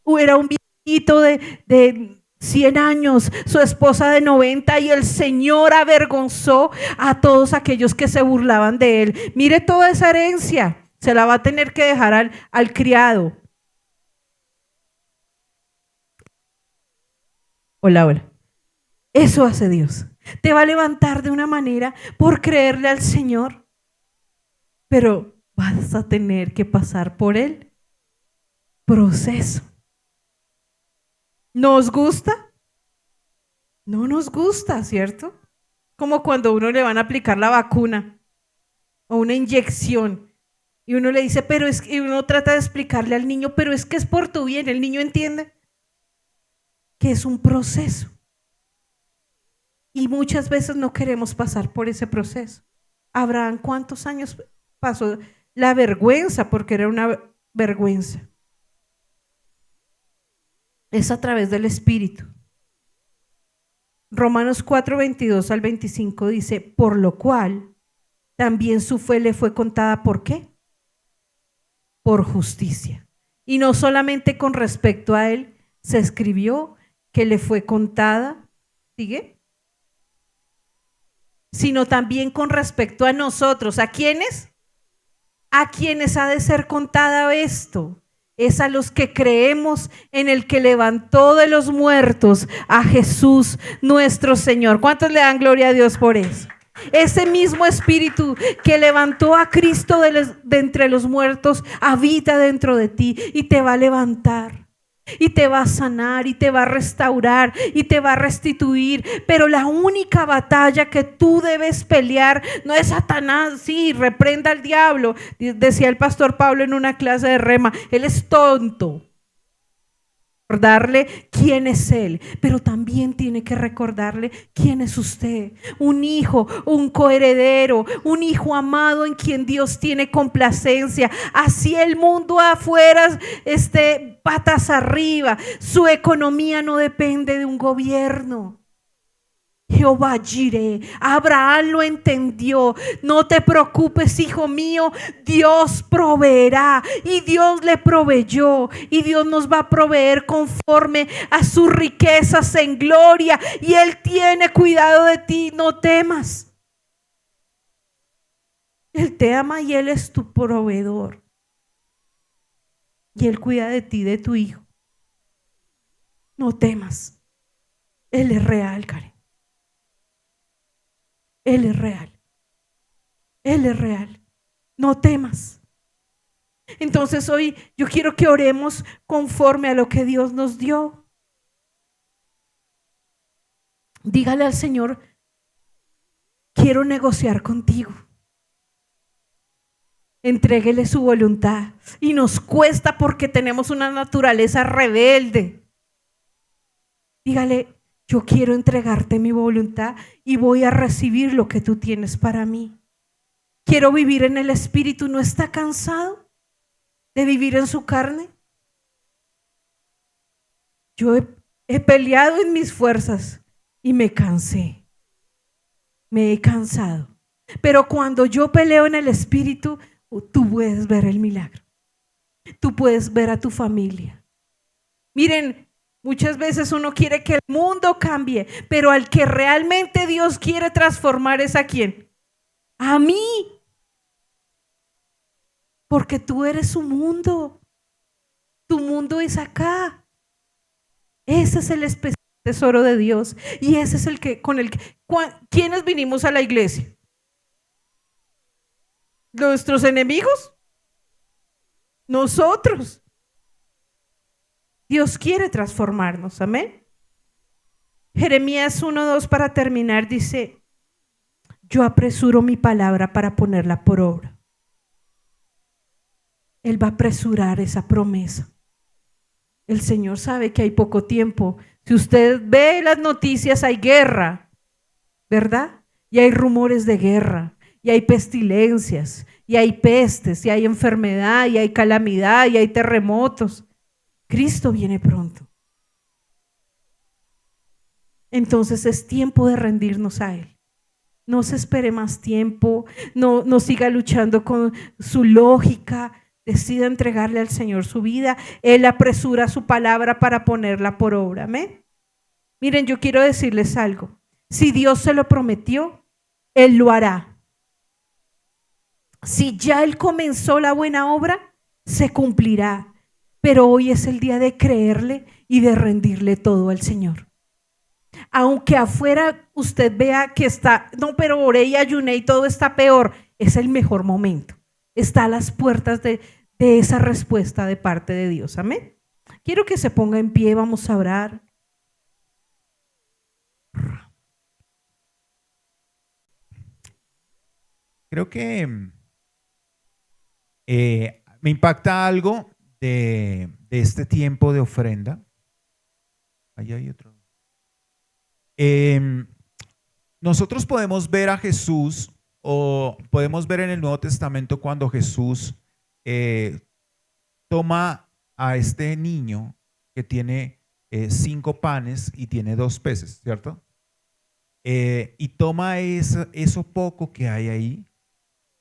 Era un viejito de 100 años, su esposa de 90, y el Señor avergonzó a todos aquellos que se burlaban de él. Mire toda esa herencia, se la va a tener que dejar al criado. Hola, hola. Eso hace Dios. Te va a levantar de una manera por creerle al Señor, pero vas a tener que pasar por el proceso. ¿Nos gusta? No nos gusta, ¿cierto? Como cuando a uno le van a aplicar la vacuna o una inyección y uno le dice, pero es que uno trata de explicarle al niño, pero es que es por tu bien. El niño entiende que es un proceso. Y muchas veces no queremos pasar por ese proceso. Abraham, ¿cuántos años pasó la vergüenza? Porque era una vergüenza. Es a través del Espíritu. Romanos 4, 22 al 25 dice, por lo cual también su fe le fue contada, ¿por qué? Por justicia. Y no solamente con respecto a él, se escribió que le fue contada, ¿sigue? Sino también con respecto a nosotros. ¿A quiénes? A quienes ha de ser contada esto. Es a los que creemos en el que levantó de los muertos a Jesús nuestro Señor. ¿Cuántos le dan gloria a Dios por eso? Ese mismo espíritu que levantó a Cristo de entre los muertos habita dentro de ti y te va a levantar. Y te va a sanar y te va a restaurar y te va a restituir. Pero la única batalla que tú debes pelear no es Satanás. Sí, reprenda al diablo. Decía el pastor Pablo en una clase de rema, él es tonto. Recordarle quién es él, pero también tiene que recordarle quién es usted. Un hijo, un coheredero, un hijo amado en quien Dios tiene complacencia. Así el mundo afuera esté patas arriba, su economía no depende de un gobierno. Jehová Jireh, Abraham lo entendió. No te preocupes, hijo mío, Dios proveerá. Y Dios le proveyó. Y Dios nos va a proveer conforme a sus riquezas en gloria. Y Él tiene cuidado de ti, no temas. Él te ama y Él es tu proveedor. Y Él cuida de ti, de tu hijo. No temas. Él es real, Karen. Él es real. Él es real. No temas. Entonces hoy yo quiero que oremos conforme a lo que Dios nos dio. Dígale al Señor, quiero negociar contigo. Entréguele su voluntad. Y nos cuesta porque tenemos una naturaleza rebelde. Dígale, yo quiero entregarte mi voluntad y voy a recibir lo que tú tienes para mí. Quiero vivir en el Espíritu. ¿No está cansado de vivir en su carne? Yo he He peleado en mis fuerzas y me cansé. Me he cansado. Pero cuando yo peleo en el Espíritu, tú puedes ver el milagro. Tú puedes ver a tu familia. Miren, muchas veces uno quiere que el mundo cambie, pero al que realmente Dios quiere transformar es ¿a quién? A mí. Porque tú eres su mundo. Tu mundo es acá. Ese es el especial tesoro de Dios. Y ese es el que, con el que, ¿quiénes vinimos a la iglesia? ¿Nuestros enemigos? Nosotros. Dios quiere transformarnos, amén. Jeremías 1:2 para terminar dice, yo apresuro mi palabra para ponerla por obra. Él va a apresurar esa promesa. El Señor sabe que hay poco tiempo. Si usted ve las noticias, hay guerra, ¿verdad? Y hay rumores de guerra, y hay pestilencias, y hay pestes, y hay enfermedad, y hay calamidad, y hay terremotos. Cristo viene pronto. Entonces es tiempo de rendirnos a Él. No se espere más tiempo, no siga luchando con su lógica. Decida entregarle al Señor su vida. Él apresura su palabra para ponerla por obra. ¿Amén? Miren, yo quiero decirles algo. Si Dios se lo prometió, Él lo hará. Si ya Él comenzó la buena obra, se cumplirá. Pero hoy es el día de creerle y de rendirle todo al Señor. Aunque afuera usted vea que está, no, pero oré y ayuné y todo está peor, es el mejor momento. Está a las puertas de esa respuesta de parte de Dios. Amén. Quiero que se ponga en pie, vamos a orar. Creo que me impacta algo de este tiempo de ofrenda. Ahí hay otro. Nosotros podemos ver a Jesús, o podemos ver en el Nuevo Testamento cuando Jesús toma a este niño que tiene 5 panes y tiene 2 peces, ¿cierto? Y toma eso poco que hay ahí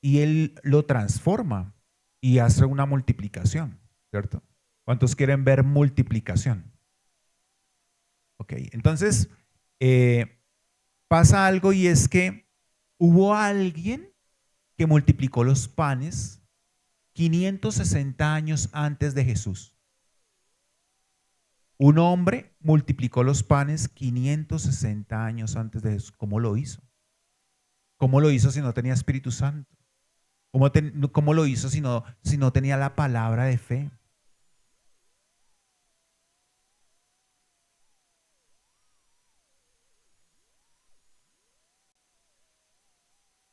y Él lo transforma y hace una multiplicación, ¿cierto? ¿Cuántos quieren ver multiplicación? Ok, entonces pasa algo y es que hubo alguien que multiplicó los panes 560 años antes de Jesús. Un hombre multiplicó los panes 560 años antes de Jesús. ¿Cómo lo hizo? ¿Cómo lo hizo si no tenía Espíritu Santo? ¿Cómo lo hizo si no tenía la palabra de fe?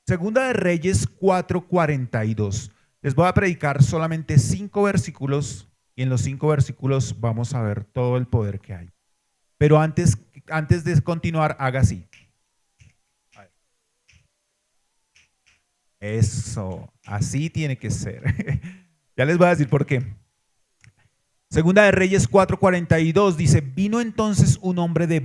Segunda de Reyes 4:42. Les voy a predicar solamente 5 versículos y en los 5 versículos vamos a ver todo el poder que hay. Pero antes de continuar, haga así. Eso, así tiene que ser. Ya les voy a decir por qué. Segunda de Reyes 4:42 dice, vino entonces un hombre de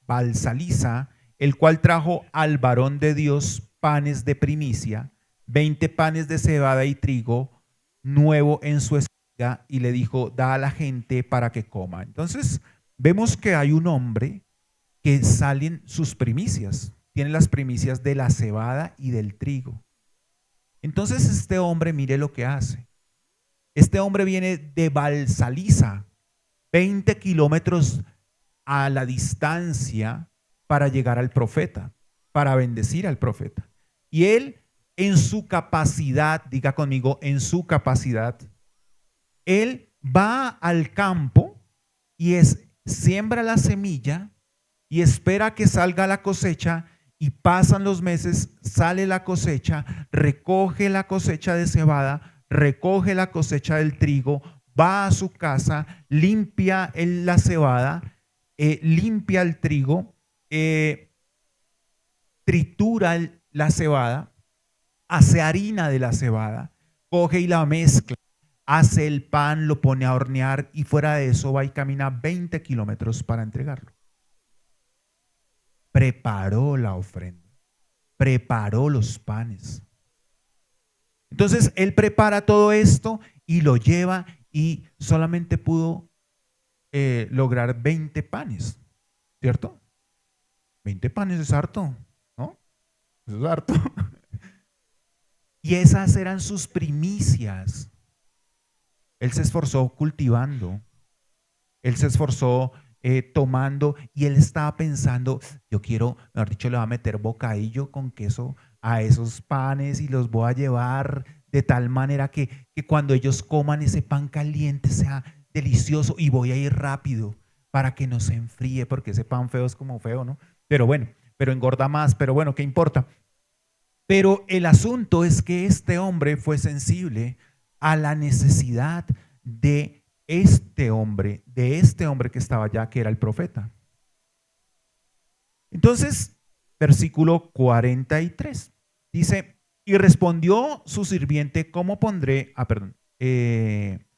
Balsaliza, el cual trajo al varón de Dios panes de primicia, 20 panes de cebada y trigo nuevo en su espiga, y le dijo, da a la gente para que coma. Entonces vemos que hay un hombre que salen sus primicias, tiene las primicias de la cebada y del trigo. Entonces este hombre, mire lo que hace. Este hombre viene de Balsaliza, 20 kilómetros a la distancia para llegar al profeta, para bendecir al profeta. Y él, en su capacidad, diga conmigo, en su capacidad, él va al campo y siembra la semilla y espera que salga la cosecha. Y pasan los meses, sale la cosecha, recoge la cosecha de cebada, recoge la cosecha del trigo, va a su casa, limpia la cebada, limpia el trigo, tritura la cebada, hace harina de la cebada, coge y la mezcla, hace el pan, lo pone a hornear y fuera de eso va y camina 20 kilómetros para entregarlo. Preparó la ofrenda, preparó los panes. Entonces él prepara todo esto y lo lleva y solamente pudo lograr 20 panes, ¿cierto? 20 panes es harto, ¿no? Eso es harto. Y esas eran sus primicias. Él se esforzó cultivando, él se esforzó tomando y él estaba pensando, yo quiero, mejor dicho, le voy a meter bocadillo con queso a esos panes y los voy a llevar de tal manera que cuando ellos coman ese pan caliente sea delicioso y voy a ir rápido para que no se enfríe, porque ese pan feo es como feo, ¿no? Pero bueno, pero engorda más, pero bueno, ¿qué importa? Pero el asunto es que este hombre fue sensible a la necesidad de este hombre que estaba allá, que era el profeta. Entonces, versículo 43, dice, y respondió su sirviente, ¿cómo pondré?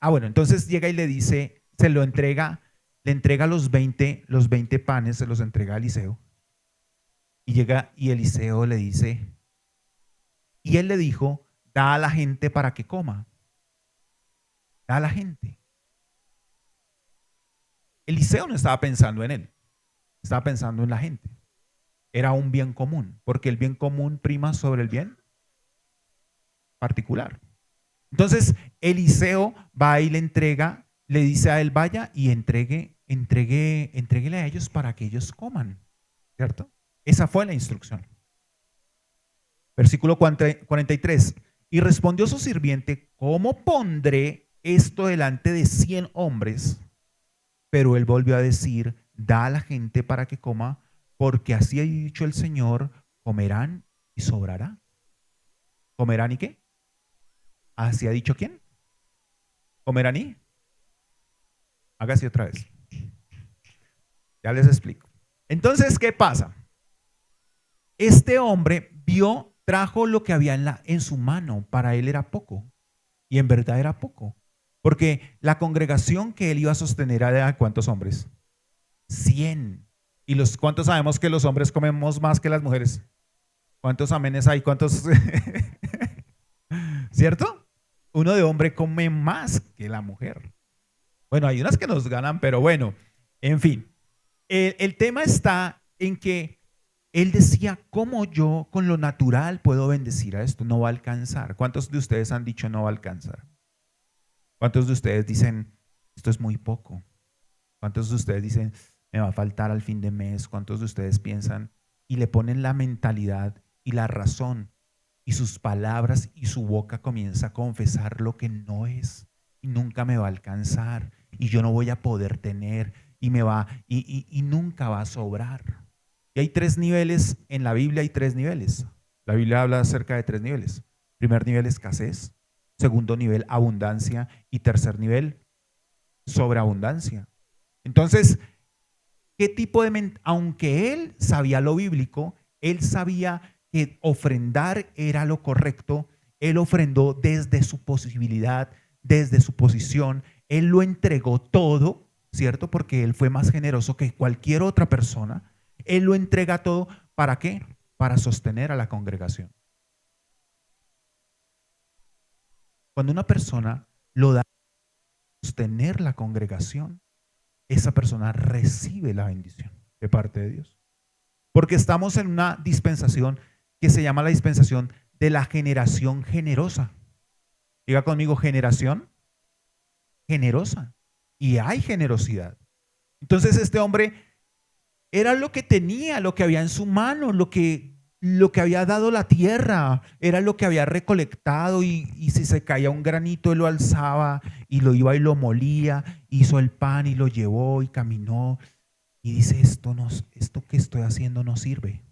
Bueno, entonces llega y le dice, le entrega los 20 panes, se los entrega a Eliseo. Y llega y Eliseo le dice, y él le dijo, da a la gente para que coma. Da a la gente. Eliseo no estaba pensando en él, estaba pensando en la gente. Era un bien común, porque el bien común prima sobre el bien particular. Entonces, Eliseo va y le entrega, le dice a él, vaya y entréguele a ellos para que ellos coman, ¿cierto? Esa fue la instrucción. Versículo 43. Y respondió su sirviente, ¿cómo pondré esto delante de 100 hombres? Pero él volvió a decir, da a la gente para que coma, porque así ha dicho el Señor, comerán y sobrará. ¿Comerán y qué? ¿Así ha dicho quién? ¿Comerán y? Hágase otra vez. Ya les explico. Entonces, ¿qué pasa? Este hombre trajo lo que había en su mano. Para él era poco. Y en verdad era poco. Porque la congregación que él iba a sostener era de ¿cuántos hombres? 100. ¿Y cuántos sabemos que los hombres comemos más que las mujeres? ¿Cuántos amenes hay? ¿Cuántos? ¿Cierto? Uno de hombre come más que la mujer. Bueno, hay unas que nos ganan, pero bueno, en fin. El tema está en que él decía, ¿cómo yo con lo natural puedo bendecir a esto? No va a alcanzar. ¿Cuántos de ustedes han dicho no va a alcanzar? ¿Cuántos de ustedes dicen, esto es muy poco? ¿Cuántos de ustedes dicen, me va a faltar al fin de mes? ¿Cuántos de ustedes piensan y le ponen la mentalidad y la razón y sus palabras y su boca comienza a confesar lo que no es y nunca me va a alcanzar y yo no voy a poder tener y nunca va a sobrar? Y hay 3 niveles, en la Biblia hay 3 niveles. La Biblia habla acerca de 3 niveles. Primer nivel, escasez. Segundo nivel, abundancia. Y tercer nivel, sobreabundancia. Entonces, ¿qué tipo de aunque él sabía lo bíblico, él sabía que ofrendar era lo correcto, él ofrendó desde su posibilidad, desde su posición, él lo entregó todo, ¿cierto? Porque él fue más generoso que cualquier otra persona. Él lo entrega todo, ¿para qué? Para sostener a la congregación. Cuando una persona lo da para sostener la congregación, esa persona recibe la bendición de parte de Dios. Porque estamos en una dispensación que se llama la dispensación de la generación generosa. Diga conmigo, generación generosa. Y hay generosidad. Entonces este hombre era lo que tenía, lo que había en su mano, lo que había dado la tierra, era lo que había recolectado y si se caía un granito él lo alzaba y lo iba y lo molía, hizo el pan y lo llevó y caminó y dice, esto que estoy haciendo no sirve,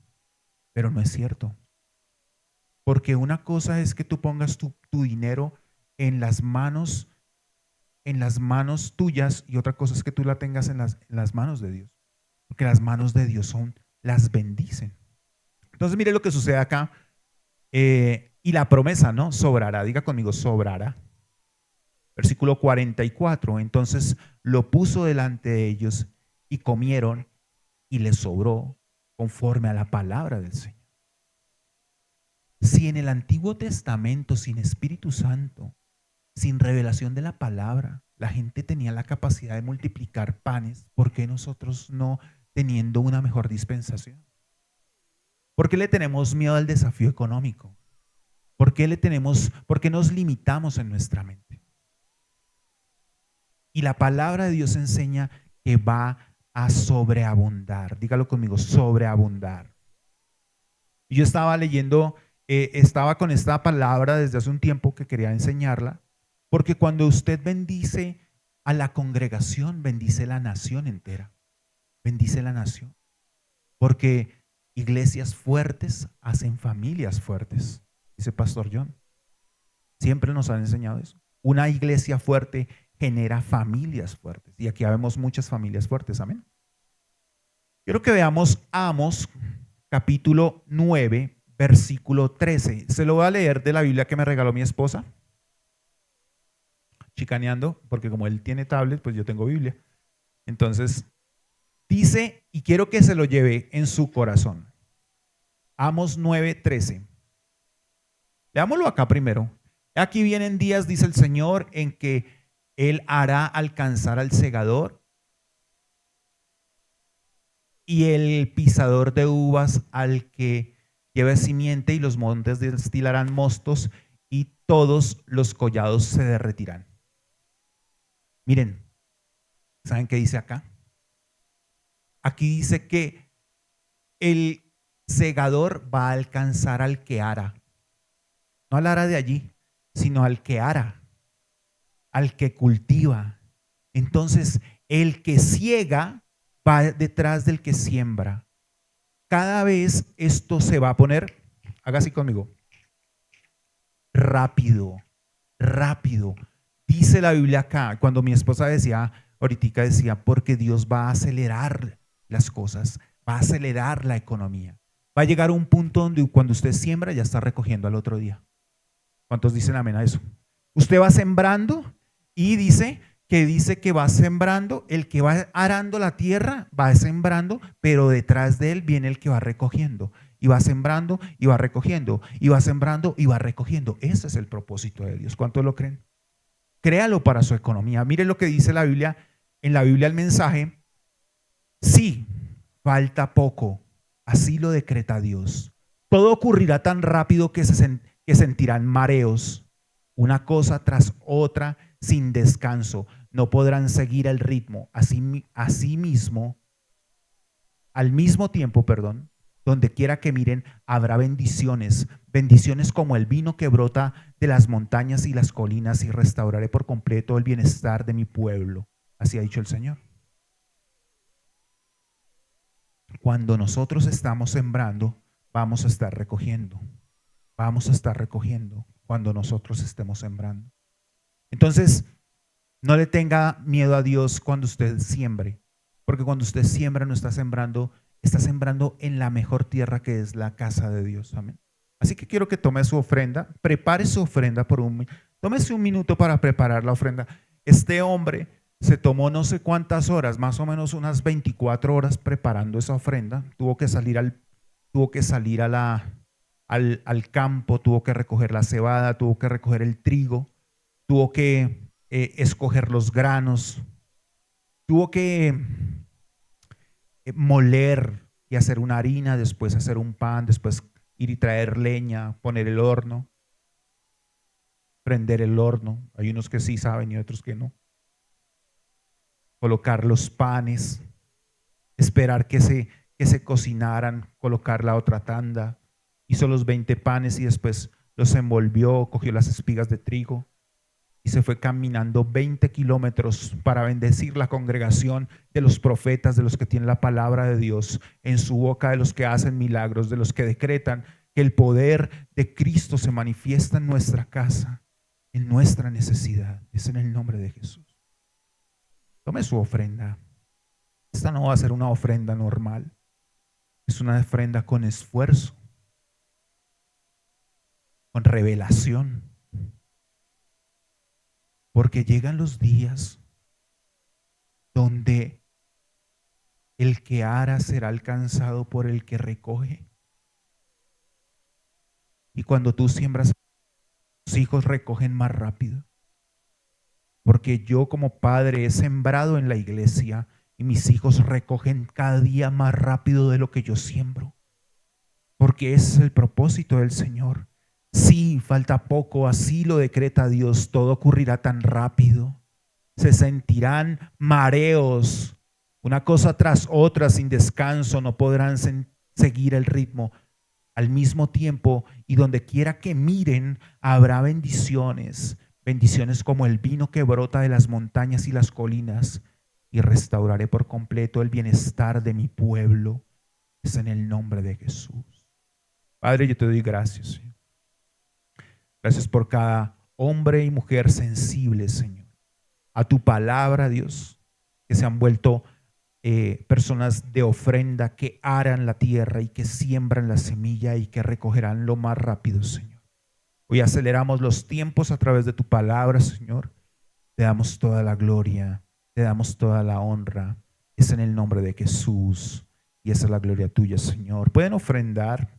pero no es cierto. Porque una cosa es que tú pongas tu dinero en las manos tuyas y otra cosa es que tú la tengas en las manos de Dios. Porque las manos de Dios las bendicen. Entonces mire lo que sucede acá. Y la promesa, ¿no? Sobrará. Diga conmigo, sobrará. Versículo 44. Entonces lo puso delante de ellos y comieron y les sobró conforme a la palabra del Señor. Si en el Antiguo Testamento, sin Espíritu Santo, sin revelación de la palabra, la gente tenía la capacidad de multiplicar panes, ¿por qué nosotros no, teniendo una mejor dispensación? ¿Por qué le tenemos miedo al desafío económico? ¿Por qué nos limitamos en nuestra mente? Y la palabra de Dios enseña que va a sobreabundar. Dígalo conmigo, sobreabundar. Y yo estaba leyendo, estaba con esta palabra desde hace un tiempo que quería enseñarla, porque cuando usted bendice a la congregación, bendice la nación entera. Bendice la nación. Porque iglesias fuertes hacen familias fuertes, dice Pastor John. Siempre nos han enseñado eso. Una iglesia fuerte genera familias fuertes. Y aquí vemos muchas familias fuertes. Amén. Quiero que veamos Amos, capítulo 9, versículo 13. Se lo voy a leer de la Biblia que me regaló mi esposa. Chicaneando, porque como él tiene tablet, pues yo tengo Biblia. Entonces, dice, y quiero que se lo lleve en su corazón. Amos 9:13. Leámoslo acá primero. Aquí vienen días, dice el Señor, en que Él hará alcanzar al segador y el pisador de uvas al que lleve simiente, y los montes destilarán mostos y todos los collados se derretirán. Miren, ¿saben qué dice acá? Aquí dice que el segador va a alcanzar al que ara. No al ara de allí, sino al que ara, al que cultiva. Entonces, el que ciega va detrás del que siembra. Cada vez esto se va a poner, haga así conmigo, rápido, rápido. Dice la Biblia acá, cuando mi esposa decía, ahorita decía, porque Dios va a acelerar las cosas, va a acelerar la economía. Va a llegar a un punto donde cuando usted siembra ya está recogiendo al otro día. ¿Cuántos dicen amén a eso? Usted va sembrando y dice que va sembrando, el que va arando la tierra va sembrando, pero detrás de él viene el que va recogiendo. Y va sembrando y va recogiendo, y va sembrando y va recogiendo. Ese es el propósito de Dios. ¿Cuántos lo creen? Créalo para su economía. Mire lo que dice la Biblia, en la Biblia el mensaje, sí, falta poco, así lo decreta Dios. Todo ocurrirá tan rápido que sentirán mareos, una cosa tras otra sin descanso. No podrán seguir el ritmo. Así mismo, al mismo tiempo, perdón, donde quiera que miren, habrá bendiciones, bendiciones como el vino que brota de las montañas y las colinas, y restauraré por completo el bienestar de mi pueblo. Así ha dicho el Señor. Cuando nosotros estamos sembrando, vamos a estar recogiendo. Vamos a estar recogiendo cuando nosotros estemos sembrando. Entonces, no le tenga miedo a Dios cuando usted siembre, porque cuando usted siembra no está sembrando en la mejor tierra, que es la casa de Dios. Amén. Así que quiero que tome su ofrenda, prepare su ofrenda tómese un minuto para preparar la ofrenda. Este hombre se tomó no sé cuántas horas, más o menos unas 24 horas preparando esa ofrenda. Tuvo que salir al campo, tuvo que recoger la cebada, tuvo que recoger el trigo, tuvo que escoger los granos, tuvo que moler y hacer una harina, después hacer un pan, después ir y traer leña, poner el horno, prender el horno. Hay unos que sí saben y otros que no. Colocar los panes, esperar que se cocinaran, colocar la otra tanda. Hizo los 20 panes y después los envolvió, cogió las espigas de trigo y se fue caminando 20 kilómetros para bendecir la congregación de los profetas, de los que tienen la palabra de Dios en su boca, de los que hacen milagros, de los que decretan que el poder de Cristo se manifiesta en nuestra casa, en nuestra necesidad. Es en el nombre de Jesús. Tome su ofrenda. Esta no va a ser una ofrenda normal. Es una ofrenda con esfuerzo, con revelación. porque llegan los días donde el que ara será alcanzado por el que recoge. Y cuando tú siembras, tus hijos recogen más rápido. Porque yo como padre he sembrado en la iglesia y mis hijos recogen cada día más rápido de lo que yo siembro. Porque ese es el propósito del Señor. Sí, falta poco, así lo decreta Dios, todo ocurrirá tan rápido. Se sentirán mareos, una cosa tras otra sin descanso, no podrán seguir el ritmo. Al mismo tiempo, y donde quiera que miren, habrá bendiciones, bendiciones como el vino que brota de las montañas y las colinas, y restauraré por completo el bienestar de mi pueblo. Es en el nombre de Jesús. Padre, yo te doy gracias, Señor. Gracias por cada hombre y mujer sensible, Señor, a tu palabra, Dios, que se han vuelto personas de ofrenda, que aran la tierra y que siembran la semilla y que recogerán lo más rápido, Señor. Hoy aceleramos los tiempos a través de tu palabra, Señor. Te damos toda la gloria, te damos toda la honra. Es en el nombre de Jesús y esa es la gloria tuya, Señor. Pueden ofrendar.